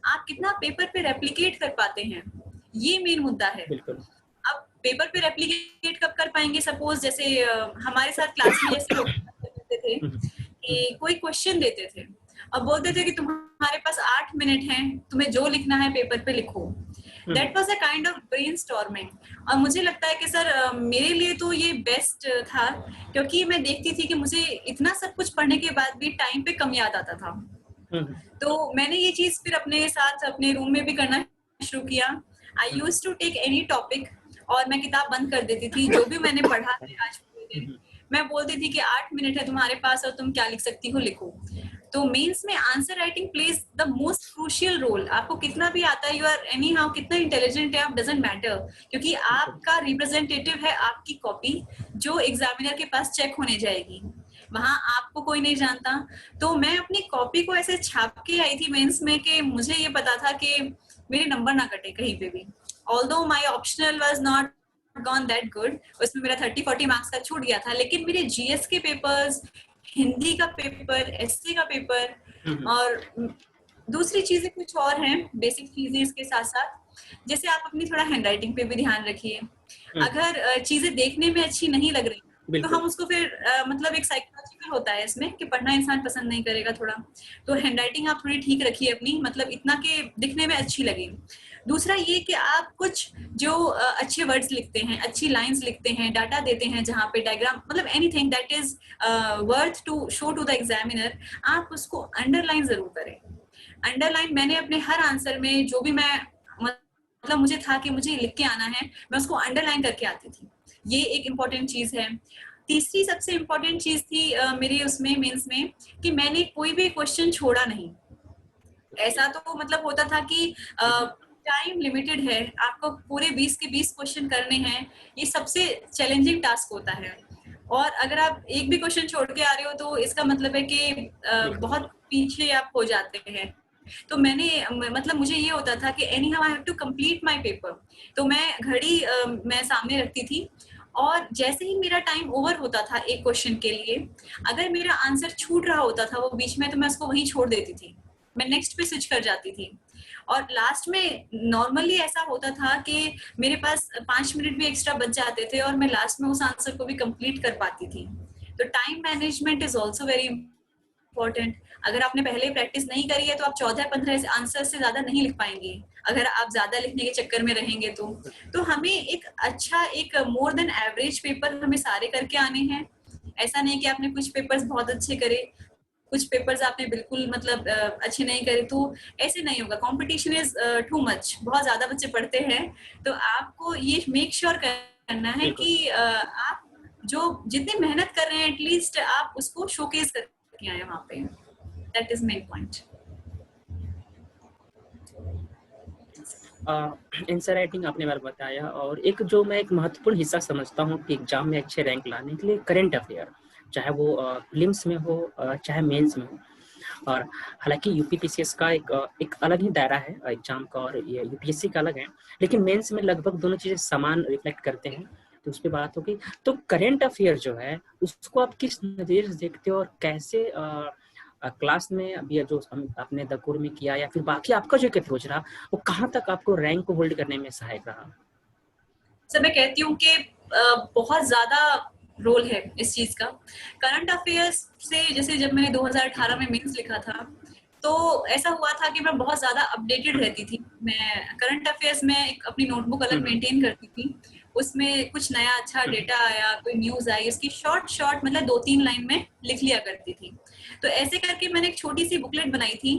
आप कितना पेपर पे रेप्लिकेट कर पाते हैं, ये मेन मुद्दा है। अब पेपर पे रेप्लिकेट कब कर पाएंगे? सपोज जैसे हमारे साथ क्लास में जैसे लोग करते थे कि कोई क्वेश्चन देते थे और बोलते थे कि तुम्हारे पास 8 मिनट हैं, तुम्हें जो लिखना है पेपर पे लिखो। That was a kind of brainstorming. और मुझे लगता है कि सर मेरे लिए तो ये बेस्ट था, क्योंकि मैं देखती थी कि मुझे इतना सब कुछ पढ़ने के बाद भी टाइम पे कम याद आता था। तो मैंने ये चीज फिर अपने साथ अपने रूम में भी करना शुरू किया। I use to take any topic और मैं किताब बंद कर देती थी, जो भी मैंने पढ़ा है आज पूरे दिन मैं बोलती थी कि 8 मिनट है तुम्हारे पास और तुम क्या लिख सकती हो लिखो। तो मेंस में answer writing plays the most crucial role. आपको कितना भी आता है, यू आर एनी हाउ, कितना इंटेलिजेंट है आप, डजंट मैटर, क्योंकि आपका रिप्रेजेंटेटिव है आपकी कॉपी जो एग्जामिनर के पास चेक होने जाएगी, वहां आपको कोई नहीं जानता। तो मैं अपनी कॉपी को ऐसे छाप के आई थी मेंस में कि मुझे ये पता था कि मेरे नंबर ना कटे कहीं पे भी। Although my optional was not gone that good, उसमें मेरा 30-40 मार्क्स का छूट गया था, लेकिन मेरे जीएस के पेपर्स, हिंदी का पेपर, एसए का पेपर और दूसरी चीजें कुछ और हैं, बेसिक चीजें इसके साथ साथ। जैसे आप अपनी थोड़ा हैंडराइटिंग पे भी ध्यान रखिए। अगर चीजें देखने में अच्छी नहीं लग रही तो हम उसको फिर मतलब एक साइकोलॉजिकल होता है इसमें कि पढ़ना इंसान पसंद नहीं करेगा थोड़ा। तो हैंडराइटिंग आप थोड़ी ठीक रखिए अपनी, मतलब इतना कि दिखने में अच्छी लगे। दूसरा ये कि आप कुछ जो अच्छे वर्ड्स लिखते हैं, अच्छी लाइंस लिखते हैं, डाटा देते हैं जहाँ पे डायग्राम, मतलब anything that is worth to show to the examiner, आप उसको अंडरलाइन जरूर करें। अंडरलाइन मैंने अपने हर आंसर में जो भी मैं मतलब मुझे था कि मुझे लिख के आना है, मैं उसको अंडरलाइन करके आती थी। ये एक इम्पोर्टेंट चीज है। तीसरी सबसे इम्पोर्टेंट चीज थी मेरे उसमें मेंस में कि मैंने कोई भी क्वेश्चन छोड़ा नहीं। ऐसा तो मतलब होता था कि टाइम लिमिटेड है, आपको पूरे 20 के 20 क्वेश्चन करने हैं, ये सबसे चैलेंजिंग टास्क होता है। और अगर आप एक भी क्वेश्चन छोड़ के आ रहे हो तो इसका मतलब है कि बहुत पीछे आप हो जाते हैं। तो मैंने मतलब मुझे ये होता था कि anyhow I have to complete my paper. तो मैं घड़ी मैं सामने रखती थी और जैसे ही मेरा टाइम ओवर होता था एक क्वेश्चन के लिए, अगर मेरा आंसर छूट रहा होता था वो बीच में, तो मैं उसको वहीं छोड़ देती थी, मैं नेक्स्ट पे स्विच कर जाती थी। और लास्ट में नॉर्मली ऐसा होता था कि मेरे पास 5 मिनट भी एक्स्ट्रा बच जाते थे और मैं लास्ट में उस आंसर को भी कंप्लीट कर पाती थी। तो time management is also very important. अगर आपने पहले प्रैक्टिस नहीं करी है तो आप 14-15 आंसर से ज्यादा नहीं लिख पाएंगे अगर आप ज्यादा लिखने के चक्कर में रहेंगे। तो हमें एक अच्छा, एक मोर देन एवरेज पेपर हमें सारे करके आने हैं। ऐसा नहीं कि आपने कुछ पेपर्स बहुत अच्छे करे, कुछ पेपर्स आपने बिल्कुल मतलब अच्छे नहीं करे, तो ऐसे नहीं होगा। कंपटीशन इज टू मच, बहुत ज्यादा बच्चे पढ़ते हैं। तो आपको ये मेक श्योर करना है कि आप जो जितनी मेहनत कर रहे हैं एटलीस्ट आप उसको शोकेस करके आए वहां पे, that is main point. Answer writing आपने बार बताया, और एक जो मैं एक महत्वपूर्ण हिस्सा समझता हूँ कि एग्जाम में अच्छे रैंक लाने के लिए करंट अफेयर, चाहे वो प्रीलिम्स में हो चाहे मेंस में हो। और हालांकि यूपीपीसीएस का एक अलग ही दायरा है एग्जाम का, और ये यूपीएससी का अलग है, लेकिन मेंस में लगभग दोनों चीजें समान रिफ्लेक्ट करते हैं, तो उस पर बात होगी। तो करंट अफेयर जो है उसको आप किस नजरिए से देखते हो, और कैसे क्लास में अभी जो आपने दकुर में किया या फिर बाकी आपका जो अप्रोच रहा, वो कहाँ तक आपको रैंक को होल्ड करने में सहायक रहा? सर मैं कहती हूँ कि बहुत ज्यादा रोल है इस चीज का। करंट अफेयर्स से जैसे जब मैंने 2018 में मेंस लिखा था तो ऐसा हुआ था कि मैं बहुत ज्यादा अपडेटेड रहती थी। मैं करंट अफेयर्स में एक अपनी नोटबुक अलग मेंटेन करती थी, उसमें कुछ नया अच्छा डेटा आया, कोई न्यूज आई, उसकी शॉर्ट शॉर्ट मतलब 2-3 लाइन में लिख लिया करती थी। तो ऐसे करके मैंने एक छोटी सी बुकलेट बनाई थी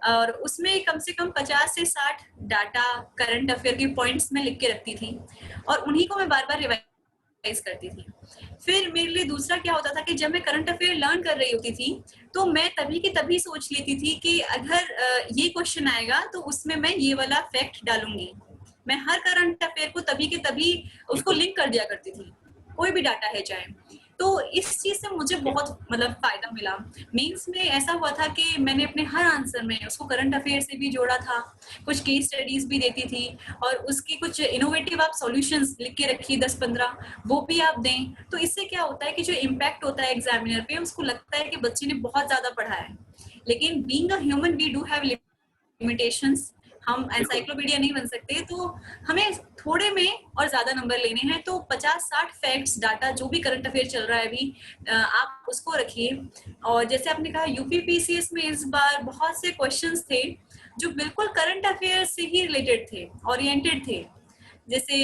और उसमें कम से कम 50 से 60 डाटा करंट अफेयर के पॉइंट्स में लिख के रखती थी और उन्हीं को मैं बार बार रिवाइज करती थी। फिर मेरे लिए दूसरा क्या होता था कि जब मैं करंट अफेयर लर्न कर रही होती थी तो मैं तभी की तभी सोच लेती थी कि अगर ये क्वेश्चन आएगा तो उसमें मैं ये वाला फैक्ट डालूंगी। मैं हर करंट अफेयर को तभी के तभी उसको लिंक कर दिया करती थी, कोई भी डाटा है चाहे। तो इस चीज से मुझे बहुत मतलब फायदा मिला। मेंस में ऐसा हुआ था कि मैंने अपने हर आंसर में उसको करंट अफेयर से भी जोड़ा था, कुछ केस स्टडीज भी देती थी और उसकी कुछ इनोवेटिव आप सॉल्यूशंस लिख के रखिए 10-15, वो भी आप दें। तो इससे क्या होता है कि जो इम्पैक्ट होता है एग्जामिनर पे, उसको लगता है कि बच्चे ने बहुत ज्यादा पढ़ा है। लेकिन being a human we do have limitations, हम एनसाइक्लोपीडिया नहीं बन सकते, तो हमें थोड़े में और ज्यादा नंबर लेने हैं। तो 50-60 फैक्ट्स डाटा जो भी करंट अफेयर चल रहा है अभी आप उसको रखिए। और जैसे आपने कहा यूपीपीसीएस में इस बार बहुत से क्वेश्चंस थे जो बिल्कुल करंट अफेयर से ही रिलेटेड थे, ओरिएंटेड थे। जैसे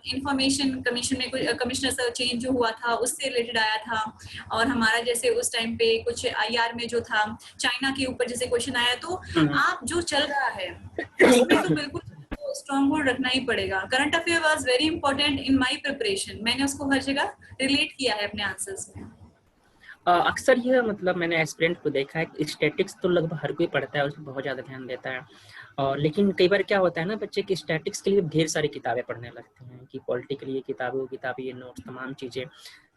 इंफॉर्मेशन कमीशन में कमिश्नर चेंज जो हुआ था उससे रिलेटेड आया था। और हमारा जैसे उस टाइम पे कुछ आईआर में जो था चाइना के ऊपर जैसे क्वेश्चन आया। तो आप जो चल रहा है उसमें तो बिल्कुल स्ट्रॉन्ग होल्ड रखना ही पड़ेगा। Current affair was very important in my preparation, मैंने उसको हर जगह रिलेट किया है अपने आंसर्स में। अक्सर ये मतलब मैंने एस्पिरेंट को देखा है, स्टैटिक्स तो लगभग हर कोई पढ़ता है, उसमें बहुत ज़्यादा ध्यान देता है। और लेकिन कई बार क्या होता है ना, बच्चे की स्टैटिक्स के लिए ढेर सारी किताबें पढ़ने लगते हैं कि पॉलिटी के लिए किताबें, ये नोट्स, तमाम चीज़ें।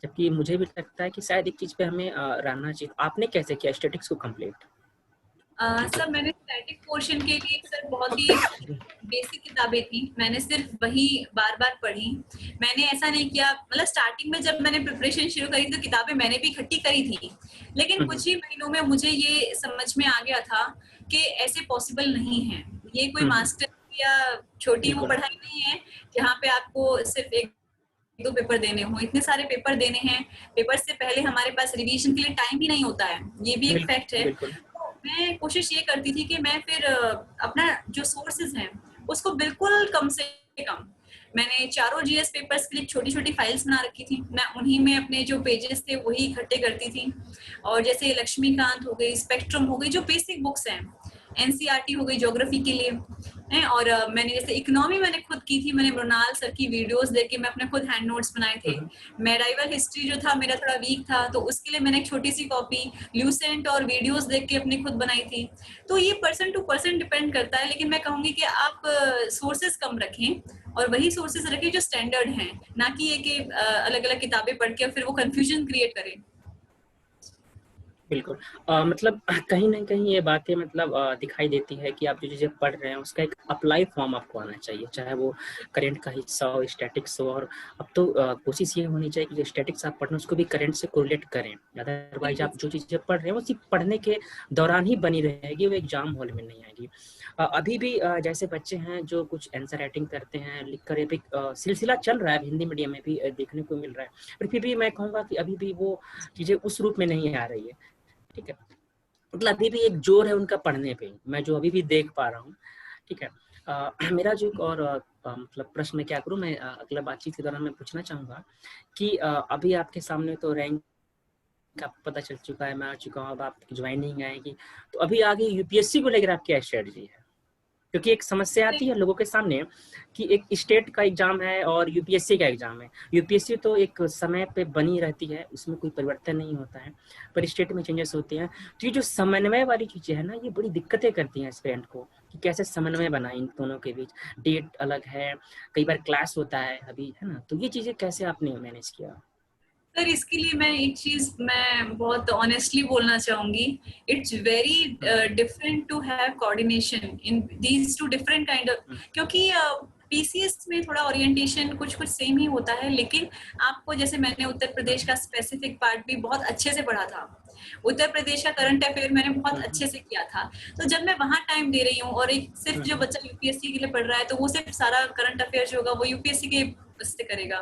जबकि मुझे भी लगता है कि शायद एक चीज़ पे हमें रहना चाहिए। आपने कैसे किया स्टैटिक्स को कंप्लीट? सर मैंने स्टैटिक पोर्शन के लिए सर बहुत ही बेसिक किताबें थी, मैंने सिर्फ वही बार बार पढ़ी। मैंने ऐसा नहीं किया, मतलब स्टार्टिंग में जब मैंने प्रिपरेशन शुरू करी तो किताबें मैंने भी इकट्ठी करी थी, लेकिन कुछ ही महीनों में मुझे ये समझ में आ गया था कि ऐसे पॉसिबल नहीं है। ये कोई मास्टर या छोटी वो पढ़ाई नहीं है जहाँ पे आपको सिर्फ एक दो पेपर देने हो, इतने सारे पेपर देने हैं। पेपर से पहले हमारे पास रिवीजन के लिए टाइम भी नहीं होता है, ये भी एक फैक्ट है। तो मैं कोशिश ये करती थी कि मैं फिर अपना जो सोर्सेज हैं उसको बिल्कुल कम से कम, मैंने चारों जीएस पेपर्स के लिए छोटी छोटी फाइल्स बना रखी थी, मैं उन्हीं में अपने जो पेजेस थे वही इकट्ठे करती थी। और जैसे लक्ष्मीकांत हो गई, स्पेक्ट्रम हो गई, जो बेसिक बुक्स हैं, एनसीईआरटी हो गई ज्योग्राफी के लिए है। और मैंने जैसे इकोनॉमी मैंने खुद की थी, मैंने मृणाल सर की वीडियोस देख के मैं अपने खुद हैंड नोट्स बनाए थे। मेडाइवल हिस्ट्री जो था मेरा थोड़ा वीक था तो उसके लिए मैंने एक छोटी सी कॉपी ल्यूसेंट और वीडियोस देख के अपनी खुद बनाई थी। तो ये पर्सन टू पर्सन डिपेंड करता है, लेकिन मैं कहूंगी कि आप सोर्सेज कम रखें और वही सोर्सेज रखें जो स्टैंडर्ड हैं, ना कि ये कि अलग अलग किताबें पढ़ के फिर वो कंफ्यूजन क्रिएट करें। बिल्कुल। मतलब कहीं न कहीं ये बातें मतलब दिखाई देती है कि आप जो चीज़ें पढ़ रहे हैं उसका एक अप्लाई फॉर्म आपको आना चाहिए, चाहे वो करंट का हिस्सा हो, स्टैटिक्स हो। और अब तो कोशिश ये होनी चाहिए कि जो स्टैटिक्स आप पढ़ रहे हैं उसको भी करंट से कोरिलेट करें। अदरवाइज़ आप जो चीज़ें पढ़ रहे हैं वो सिर्फ पढ़ने के दौरान ही बनी रहेगी, वो एग्जाम हॉल में नहीं आएगी। अभी भी जैसे बच्चे हैं जो कुछ आंसर राइटिंग करते हैं, लिखकर एक सिलसिला चल रहा है, हिंदी मीडियम में भी देखने को मिल रहा है। पर फिर भी मैं कहूँगा कि अभी भी वो चीज़ें उस रूप में नहीं आ रही है। ठीक है, मतलब अभी भी एक जोर है उनका पढ़ने पे, मैं जो अभी भी देख पा रहा हूँ। ठीक है। मेरा जो एक और मतलब प्रश्न मैं क्या करूँ, मैं अगला बातचीत के दौरान मैं पूछना चाहूँगा कि अभी आपके सामने तो रैंक का पता चल चुका है, मैं आ चुका हूँ, अब आपकी ज्वाइनिंग आएगी, तो अभी आगे यूपीएससी को लेकर आपकी क्या स्ट्रेटजी है? क्योंकि एक समस्या आती है लोगों के सामने कि एक स्टेट का एग्जाम है और यूपीएससी का एग्जाम है। यूपीएससी तो एक समय पे बनी रहती है, उसमें कोई परिवर्तन नहीं होता है, पर स्टेट में चेंजेस होते हैं। तो ये जो समन्वय वाली चीजें है ना, ये बड़ी दिक्कतें करती हैं स्टूडेंट को कि कैसे समन्वय बनाए इन दोनों के बीच। डेट अलग है, कई बार क्लास होता है अभी, है ना, तो ये चीजें कैसे आपने मैनेज किया? सर इसके लिए मैं एक चीज मैं बहुत ऑनेस्टली बोलना चाहूंगी, it's very different to have coordination in these two different kind of, क्योंकि पीसीएस में थोड़ा ओरिएंटेशन कुछ कुछ सेम ही होता है, लेकिन आपको जैसे मैंने उत्तर प्रदेश का स्पेसिफिक पार्ट भी बहुत अच्छे से पढ़ा था, उत्तर प्रदेश का करंट अफेयर मैंने बहुत अच्छे से किया था। तो जब मैं वहां टाइम दे रही हूँ और एक सिर्फ जो बच्चा यूपीएससी के लिए पढ़ रहा है तो वो सिर्फ सारा करंट अफेयर जो होगा वो यूपीएससी के से करेगा,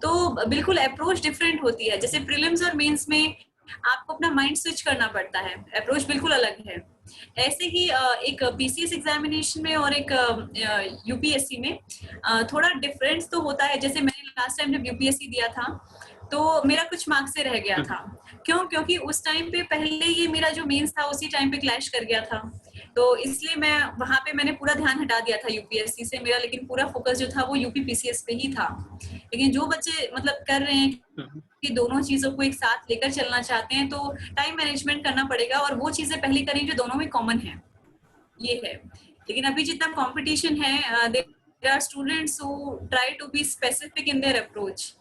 तो बिल्कुल अप्रोच डिफरेंट होती है। जैसे प्रीलिम्स और मेंस में आपको अपना माइंड स्विच करना पड़ता है, अप्रोच बिल्कुल अलग है। ऐसे ही एक पीसीएस एग्जामिनेशन में और एक यूपीएससी में थोड़ा डिफरेंस तो होता है। जैसे मैंने लास्ट टाइम जब यूपीएससी दिया था तो मेरा कुछ मार्क्स से रह गया था, क्यों? क्योंकि उस टाइम पे पहले ये मेरा जो मेंस था उसी टाइम पे क्लैश कर गया था, तो इसलिए मैं वहां पे मैंने पूरा ध्यान हटा दिया था यूपीएससी से मेरा, लेकिन पूरा फोकस जो था वो यूपी पीसीएस पे ही था। लेकिन जो बच्चे मतलब कर रहे हैं कि दोनों चीजों को एक साथ लेकर चलना चाहते हैं तो टाइम मैनेजमेंट करना पड़ेगा और वो चीजें पहले करें जो दोनों में कॉमन है, ये है। लेकिन अभी जितना कंपटीशन है, there are students who try to be specific in their approach.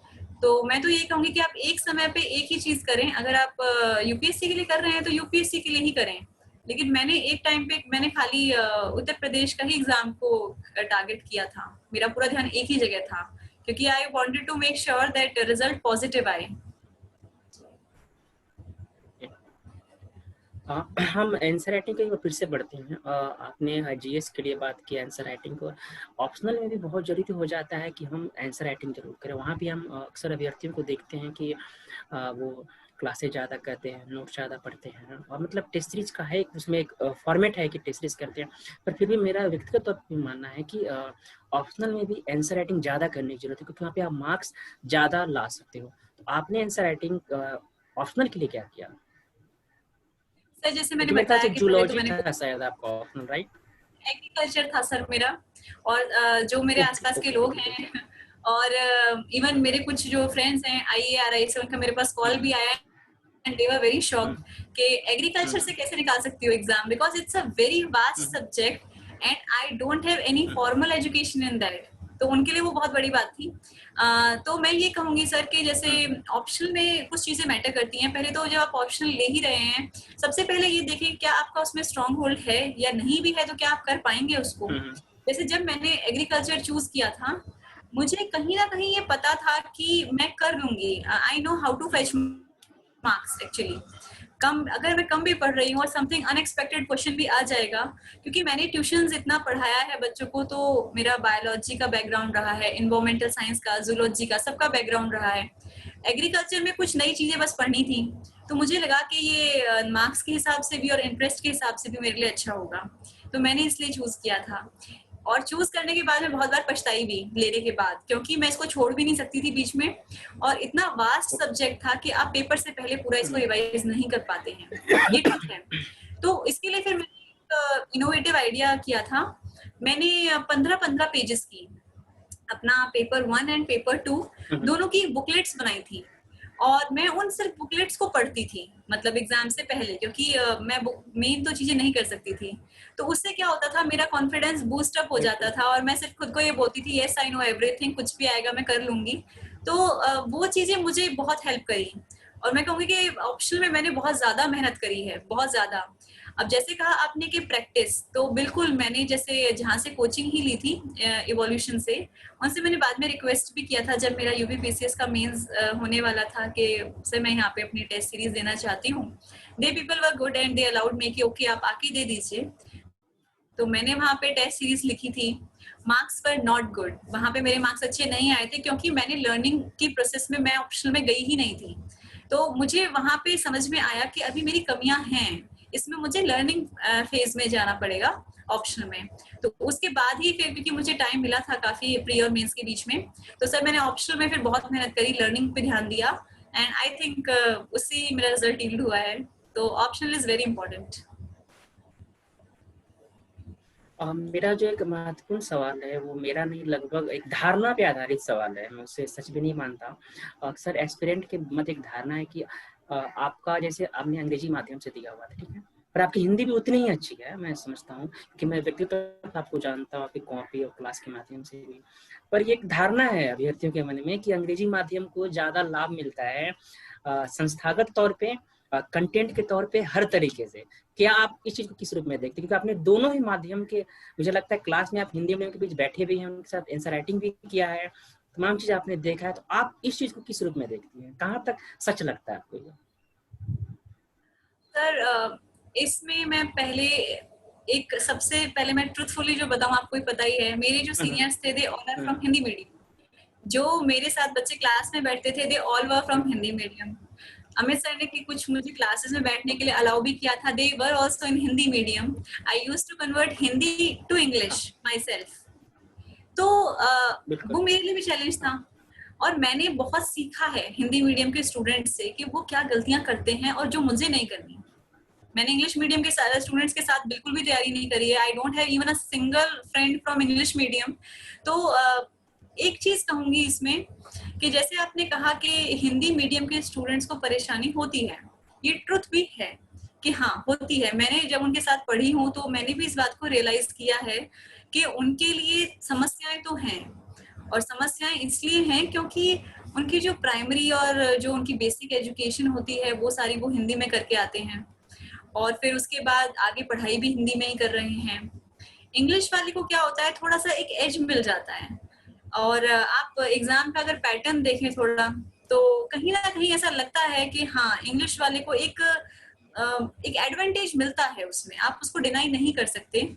तो मैं तो ये कहूंगी कि आप एक समय पे एक ही चीज करें। अगर आप यूपीएससी के लिए कर रहे हैं तो यूपीएससी के लिए ही करें। लेकिन मैंने एक टाइम पे मैंने खाली उत्तर प्रदेश का ही एग्जाम को टारगेट किया था, मेरा पूरा ध्यान एक ही जगह था, क्योंकि I wanted to make sure that result positive आए। हम आंसर राइटिंग को फिर से बढ़ते हैं। आपने जीएस के लिए बात की आंसर राइटिंग को, ऑप्शनल में भी बहुत जरूरी हो जाता है कि हम आंसर राइटिंग जरूर करें। वहाँ भी हम अक्सर अभ्यर्थियों को देखते हैं कि वो क्लासेस ज़्यादा करते हैं, नोट्स ज़्यादा पढ़ते हैं, और मतलब टेस्ट सीरीज का है उसमें एक फॉर्मेट है कि टेस्ट सीरीज करते हैं, पर फिर भी मेरा व्यक्तिगत तौर पर मानना है कि ऑप्शनल में भी आंसर राइटिंग ज़्यादा करने की जरूरत है, क्योंकि वहाँ पे आप मार्क्स ज़्यादा ला सकते हो। तो आपने आंसर राइटिंग ऑप्शनल के लिए क्या किया? सर जैसे मैंने क्योंकि मेरे ख्याल बताया से कि पहले तो जूलॉजी मैंने था शायद आपका ऑप्शनल, राइट? एग्रीकल्चर था सर मेरा, और जो मेरे ओके आसपास के ओके लोग ओके हैं और इवन मेरे कुछ जो फ्रेंड्स हैं आईएआरआई से, उनका मेरे पास कॉल भी आया and they were very shocked कि एग्रीकल्चर से कैसे निकाल सकती हो exam, because it's a very vast subject and I don't have any formal education in that. तो उनके लिए वो बहुत बड़ी बात थी। तो मैं ये कहूंगी सर कि जैसे ऑप्शनल में कुछ चीजें मैटर करती हैं। पहले तो जब आप ऑप्शनल ले ही रहे हैं, सबसे पहले ये देखें क्या आपका उसमें स्ट्रॉन्ग होल्ड है, या नहीं भी है तो क्या आप कर पाएंगे उसको। जैसे जब मैंने एग्रीकल्चर चूज किया था, मुझे कहीं ना कहीं ये पता था कि मैं कर लूंगी, I know how to fetch marks actually. कम अगर मैं कम भी पढ़ रही हूँ और समथिंग अनएक्सपेक्टेड क्वेश्चन भी आ जाएगा, क्योंकि मैंने ट्यूशंस इतना पढ़ाया है बच्चों को, तो मेरा बायोलॉजी का बैकग्राउंड रहा है, इन्वायरमेंटल साइंस का, जूलॉजी का, सबका बैकग्राउंड रहा है। एग्रीकल्चर में कुछ नई चीजें बस पढ़नी थी, तो मुझे लगा कि ये मार्क्स के हिसाब से भी और इंटरेस्ट के हिसाब से भी मेरे लिए अच्छा होगा, तो मैंने इसलिए चूज किया था। और चूज करने के बाद मैं बहुत बार पछताई भी लेने के बाद, क्योंकि मैं इसको छोड़ भी नहीं सकती थी बीच में, और इतना वास्ट सब्जेक्ट था कि आप पेपर से पहले पूरा इसको रिवाइज नहीं कर पाते हैं, ये ठीक है। तो इसके लिए फिर मैंने एक इनोवेटिव आइडिया किया था। मैंने 15-15 पेजेस की अपना पेपर 1 एंड पेपर 2 दोनों की बुकलेट्स बनाई थी, और मैं उन सिर्फ बुकलेट्स को पढ़ती थी, मतलब एग्जाम से पहले, क्योंकि मैं मेन तो चीजें नहीं कर सकती थी। तो उससे क्या होता था, मेरा कॉन्फिडेंस बूस्ट अप हो जाता था और मैं सिर्फ खुद को ये बोलती थी यस आई नो एवरीथिंग, कुछ भी आएगा मैं कर लूंगी। तो वो चीजें मुझे बहुत हेल्प करी, और मैं कहूंगी कि ऑप्शनल में मैंने बहुत ज्यादा मेहनत करी है, बहुत ज्यादा। अब जैसे कहा आपने कि प्रैक्टिस, तो बिल्कुल मैंने जैसे जहाँ से कोचिंग ही ली थी इवोल्यूशन से, उनसे मैंने बाद में रिक्वेस्ट भी किया था जब मेरा यूपीपीसीएस का मेंस होने वाला था कि सर मैं यहाँ पे अपनी टेस्ट सीरीज देना चाहती हूँ। दे people were good and they allowed me कि ओके आप आके दे दीजिए। तो मैंने वहाँ पे टेस्ट सीरीज लिखी थी, मार्क्स पर नॉट गुड, वहाँ पे मेरे मार्क्स अच्छे नहीं आए थे, क्योंकि मैंने लर्निंग की प्रोसेस में मैं ऑप्शनल में गई ही नहीं थी। तो मुझे वहाँ पे समझ में आया कि अभी मेरी कमियां हैं, इसमें मुझे लर्निंग फेज में जाना पड़ेगा ऑप्शनल में। तो उसके बाद ही फिर, क्योंकि मुझे टाइम मिला था काफी प्री और मेंस के बीच में, तो सर मैंने ऑप्शनल में फिर बहुत मेहनत करी, लर्निंग पे ध्यान दिया, एंड आई थिंक उससे मेरा रिजल्ट यील्ड हुआ है। तो ऑप्शनल इज वेरी इंपॉर्टेंट। मेरा जो एक महत्वपूर्ण सवाल है वो मेरा नहीं, लगभग एक धारणा पे आधारित सवाल है, मैं उसे सच भी नहीं मानता। अक्सर एस्पिरेंट के मत एक धारणा है कि आपका जैसे आपने अंग्रेजी माध्यम से दिया हुआ था, ठीक है, पर आपकी हिंदी भी उतनी ही अच्छी है, मैं समझता हूँ कि मैं व्यक्तिगत आपको जानता हूँ आपकी कॉपी और क्लास के माध्यम से भी। पर ये एक धारणा है अभ्यर्थियों के मन में कि अंग्रेजी माध्यम को ज्यादा लाभ मिलता है संस्थागत तौर पे, कंटेंट के तौर पे, हर तरीके से। क्या आप इस चीज को किस रूप में देखते हैं? क्योंकि आपने दोनों ही माध्यम के, मुझे लगता है क्लास में आप हिंदी मीडियम के बीच बैठे भी हैं, उनके साथ आंसर राइटिंग भी किया है, तमाम चीज आपने देखा है, तो आप इस चीज को किस रूप में देखती हैं? कहाँ तक सच लगता है आपको ये? सर इसमें मैं पहले सबसे पहले मैं ट्रुथफुली जो बताऊं, आपको ही पता ही है, मेरे जो सीनियर्स थे they all are from Hindi medium. जो मेरे साथ बच्चे क्लास में बैठते थे they all were from Hindi medium. Amit sir ने कि कुछ मुझे क्लासेस में बैठने के लिए अलाउ भी किया था, they were also in Hindi medium. I used to convert Hindi to English myself. तो वो मेरे लिए भी चैलेंज था, और मैंने बहुत सीखा है हिंदी मीडियम के स्टूडेंट से कि वो क्या गलतियां करते हैं और जो मुझे नहीं करनी। मैंने इंग्लिश मीडियम के स्टूडेंट्स के साथ बिल्कुल भी तैयारी नहीं करी है। I don't have even a single friend from English medium. तो एक चीज कहूंगी इसमें कि जैसे आपने कहा कि हिंदी मीडियम के स्टूडेंट्स को परेशानी होती है, ये ट्रुथ भी है कि हाँ होती है। मैंने जब उनके साथ पढ़ी हूँ तो मैंने भी इस बात को रियलाइज किया है कि उनके लिए समस्याएं तो हैं, और समस्याएं इसलिए हैं क्योंकि उनकी जो प्राइमरी और जो उनकी बेसिक एजुकेशन होती है वो सारी वो हिंदी में करके आते हैं, और फिर उसके बाद आगे पढ़ाई भी हिंदी में ही कर रहे हैं। इंग्लिश वाले को क्या होता है, थोड़ा सा एक एज मिल जाता है, और आप एग्जाम का अगर पैटर्न देखें थोड़ा, तो कहीं ना कहीं ऐसा लगता है कि हाँ इंग्लिश वाले को एक एडवांटेज मिलता है उसमें, आप उसको डिनाई नहीं कर सकते।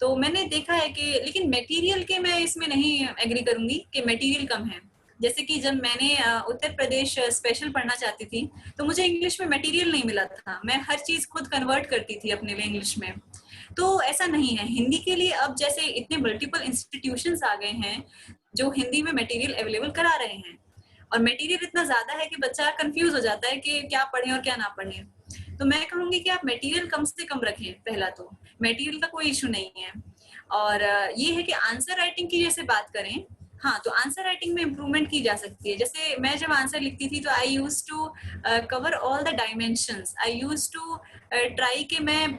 तो मैंने देखा है कि, लेकिन मटेरियल के मैं इसमें नहीं एग्री करूंगी कि मटेरियल कम है। जैसे कि जब मैंने उत्तर प्रदेश स्पेशल पढ़ना चाहती थी तो मुझे इंग्लिश में मटेरियल नहीं मिला था, मैं हर चीज खुद कन्वर्ट करती थी अपने लिए इंग्लिश में। तो ऐसा नहीं है हिंदी के लिए। अब जैसे इतने मल्टीपल इंस्टीट्यूशंस आ गए हैं जो हिंदी में मटेरियल अवेलेबल करा रहे हैं, और मटेरियल इतना ज्यादा है कि बच्चा कंफ्यूज हो जाता है कि क्या पढ़ें और क्या ना पढ़ें। तो मैं कहूंगी कि आप मटेरियल कम से कम रखें, पहला तो मटेरियल का कोई इशू नहीं है। और ये है कि आंसर राइटिंग की जैसे बात करें, हाँ तो आंसर राइटिंग में इम्प्रूवमेंट की जा सकती है। जैसे मैं जब आंसर लिखती थी तो I use to cover all the dimensions, I use to try कि मैं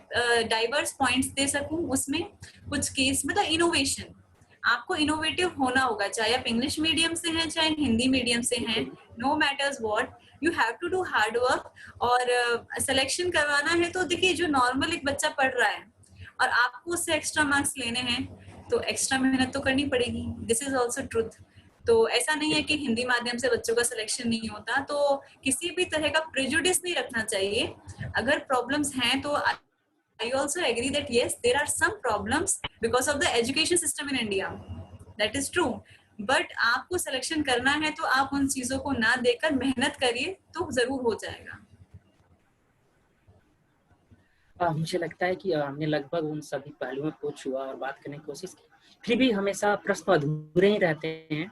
डाइवर्स पॉइंट्स दे सकूं उसमें, कुछ केस मतलब इनोवेशन। आपको इनोवेटिव होना होगा, चाहे आप इंग्लिश मीडियम से हैं चाहे हिंदी मीडियम से हैं, no matters what, you have to do hard work. और सिलेक्शन करवाना है तो देखिए, जो नॉर्मल एक बच्चा पढ़ रहा है और आपको उससे एक्स्ट्रा मार्क्स लेने हैं तो एक्स्ट्रा मेहनत तो करनी पड़ेगी। This is also truth. तो ऐसा नहीं है कि हिंदी माध्यम से बच्चों का सिलेक्शन नहीं होता, तो किसी भी तरह का प्रेजुडिस नहीं रखना चाहिए। अगर प्रॉब्लम्स हैं तो I also agree that yes, there are some problems because of the education system in India. That is true. But आपको सिलेक्शन करना है तो आप उन चीजों को ना देकर मेहनत करिए तो जरूर हो जाएगा। मुझे लगता है कि हमने लगभग उन सभी पहलुओं को छुआ और बात करने की कोशिश की, फिर भी हमेशा प्रश्न अधूरे ही रहते हैं।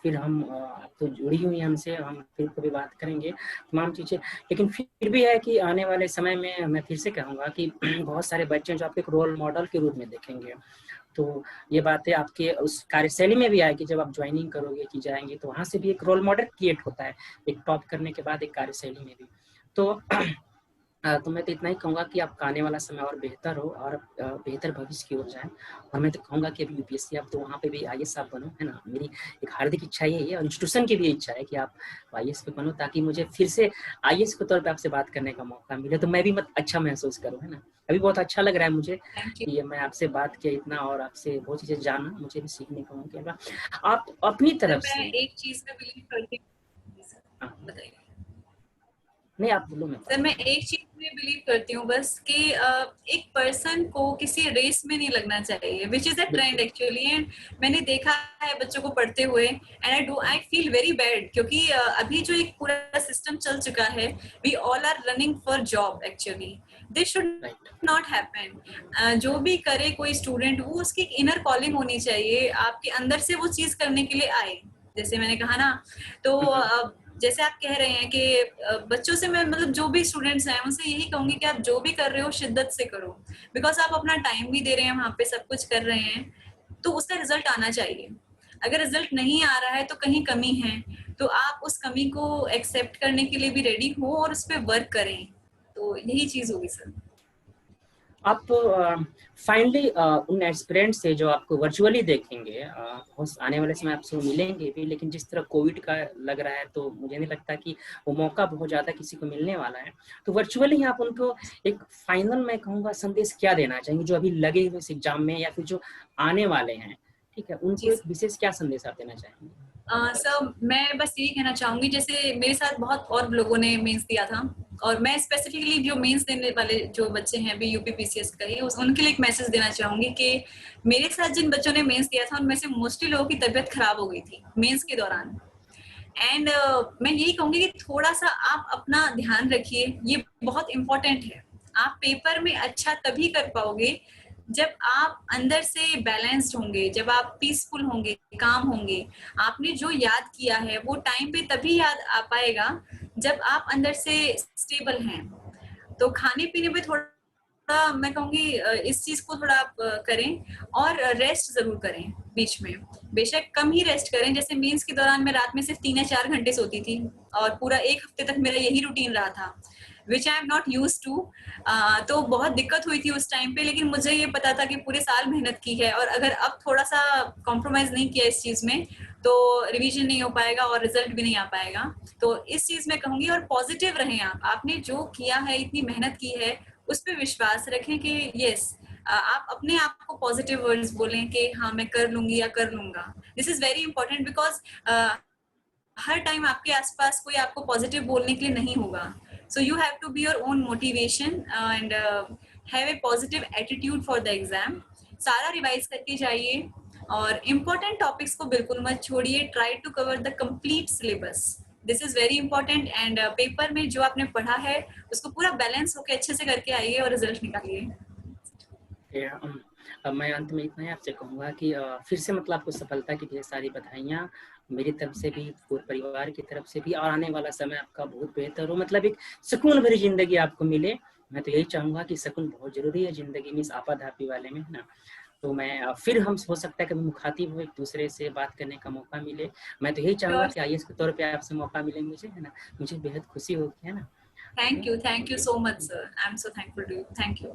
फिर हम, आप तो जुड़ी हुई हैं हमसे, हम फिर कभी बात करेंगे तमाम चीज़ें, लेकिन फिर भी है कि आने वाले समय में मैं फिर से कहूँगा कि बहुत सारे बच्चे जो आपको एक रोल मॉडल के रूप में देखेंगे। तो ये बातें आपके उस कार्यशैली में भी आएगी, जब आप ज्वाइनिंग करोगे की जाएंगे तो वहाँ से भी एक रोल मॉडल क्रिएट होता है, एक टॉप करने के बाद एक कार्यशैली में भी। तो मैं तो इतना ही कहूँगा कि आपका आने वाला समय और बेहतर हो और बेहतर भविष्य की ओर जाए। और मैं तो कहूँगा कि अभी यूपीएससी आप तो वहाँ पे भी आईएएस आप बनो, है ना। मेरी एक हार्दिक इच्छा यही है और इंस्टीट्यूशन की भी इच्छा है कि आप आईएएस पे बनो, ताकि मुझे फिर से आईएएस के तौर पे आपसे बात करने का मौका मिले तो मैं भी अच्छा महसूस करूँ, है ना। अभी बहुत अच्छा लग रहा है मुझे कि ये मैं आपसे बात किया इतना और आपसे बहुत चीज़ें जाना, मुझे भी सीखने को मौका। आप अपनी तरफ से एक चीज में बिलीव करती हूँ, बताइए। नहीं, आप बोलो। सर मैं एक चीज में बिलीव करती हूँ बस कि एक पर्सन को किसी रेस में नहीं लगना चाहिए, which is a trend actually. And मैंने देखा है बच्चों को पढ़ते हुए, and I feel very bad, क्योंकि अभी जो एक पूरा सिस्टम चल चुका है, we all are running for job actually. This should not happen. जो भी करे कोई स्टूडेंट, वो उसकी इनर कॉलिंग होनी चाहिए, आपके अंदर से वो चीज करने के लिए आए, जैसे मैंने कहा ना। तो जैसे आप कह रहे हैं कि बच्चों से मैं मतलब जो भी स्टूडेंट्स हैं उनसे यही कहूंगी कि आप जो भी कर रहे हो शिद्दत से करो, बिकॉज आप अपना टाइम भी दे रहे हैं वहाँ पे, सब कुछ कर रहे हैं, तो उसका रिजल्ट आना चाहिए। अगर रिजल्ट नहीं आ रहा है तो कहीं कमी है, तो आप उस कमी को एक्सेप्ट करने के लिए भी रेडी हो और उस पर वर्क करें, तो यही चीज होगी सर। आप फाइनली उन एस्पिरेंट से जो आपको वर्चुअली देखेंगे, आने वाले समय आपसे वो मिलेंगे भी, लेकिन जिस तरह कोविड का लग रहा है तो मुझे नहीं लगता कि वो मौका बहुत ज़्यादा किसी को मिलने वाला है। तो वर्चुअली आप उनको एक फाइनल मैं कहूँगा संदेश क्या देना चाहेंगे, जो अभी लगे हुए इस एग्जाम में या फिर जो आने वाले हैं, ठीक है, उनको जी एक विशेष क्या संदेश आप देना चाहेंगे? सर, मैं बस यही कहना चाहूंगी, जैसे मेरे साथ बहुत और लोगों ने मेंस दिया था, और मैं स्पेसिफिकली जो मेंस देने वाले जो बच्चे हैं अभी यूपीपीसीएस का ही, उनके लिए एक मैसेज देना चाहूंगी कि मेरे साथ जिन बच्चों ने मेंस दिया था उनमें से मोस्टली लोगों की तबीयत खराब हो गई थी मेंस के दौरान। एंड मैं यही कहूंगी कि थोड़ा सा आप अपना ध्यान रखिए, ये बहुत इंपॉर्टेंट है। आप पेपर में अच्छा तभी कर पाओगे जब आप अंदर से बैलेंस्ड होंगे, जब आप पीसफुल होंगे, काम होंगे। आपने जो याद किया है वो टाइम पे तभी याद आ पाएगा जब आप अंदर से स्टेबल हैं। तो खाने पीने पे थोड़ा मैं कहूंगी इस चीज को थोड़ा आप करें, और रेस्ट जरूर करें बीच में, बेशक कम ही रेस्ट करें। जैसे मीन्स के दौरान मैं रात में सिर्फ 3 या 4 घंटे सोती थी, और पूरा 1 हफ्ते तक मेरा यही रूटीन रहा था, which I am not use to. तो बहुत दिक्कत हुई थी उस टाइम पे, लेकिन मुझे ये पता था कि पूरे साल मेहनत की है, और अगर अब थोड़ा सा कॉम्प्रोमाइज नहीं किया इस चीज में तो रिवीजन नहीं हो पाएगा और रिजल्ट भी नहीं आ पाएगा। तो इस चीज में कहूंगी, और पॉजिटिव रहें आप, आपने जो किया है, इतनी मेहनत की है, उस पर विश्वास रखें कि यस, आप अपने आप को पॉजिटिव वर्ड्स बोलें कि हाँ मैं कर लूंगी या कर लूंगा। This is very important, because her time आपके आसपास कोई आपको पॉजिटिव बोलने के लिए नहीं होगा। So you have to be your own motivation and have a positive attitude for the exam. सारा रिवाइज करके जाइए, और इम्पोर्टेंट टॉपिक्स को बिल्कुल मत छोड़िए। Try to cover the complete syllabus, this is very important. And paper में जो आपने पढ़ा है उसको पूरा बैलेंस होकर अच्छे से करके आइए और रिजल्ट निकालिए। अब मैं अंत में इतना ही आपसे कहूँगा कि फिर से मतलब आपको सफलता की ढेर सारी बधाइयाँ मेरी तरफ से भी, पूरे परिवार की तरफ से भी, और आने वाला समय आपका बहुत बेहतर हो, मतलब एक सुकून भरी जिंदगी आपको मिले। मैं तो यही चाहूँगा कि सुकून बहुत जरूरी है जिंदगी में, इस आपाधापी वाले में, है ना। तो मैं फिर हम हो सकता है कभी मुखातिब हो, एक दूसरे से बात करने का मौका मिले। मैं तो यही चाहूँगा कि आईएएस के तौर पे आपसे मौका मिले मुझे, है ना, मुझे बेहद खुशी होगी, है ना। Thank you so much sir, I am so thankful to you, thank you.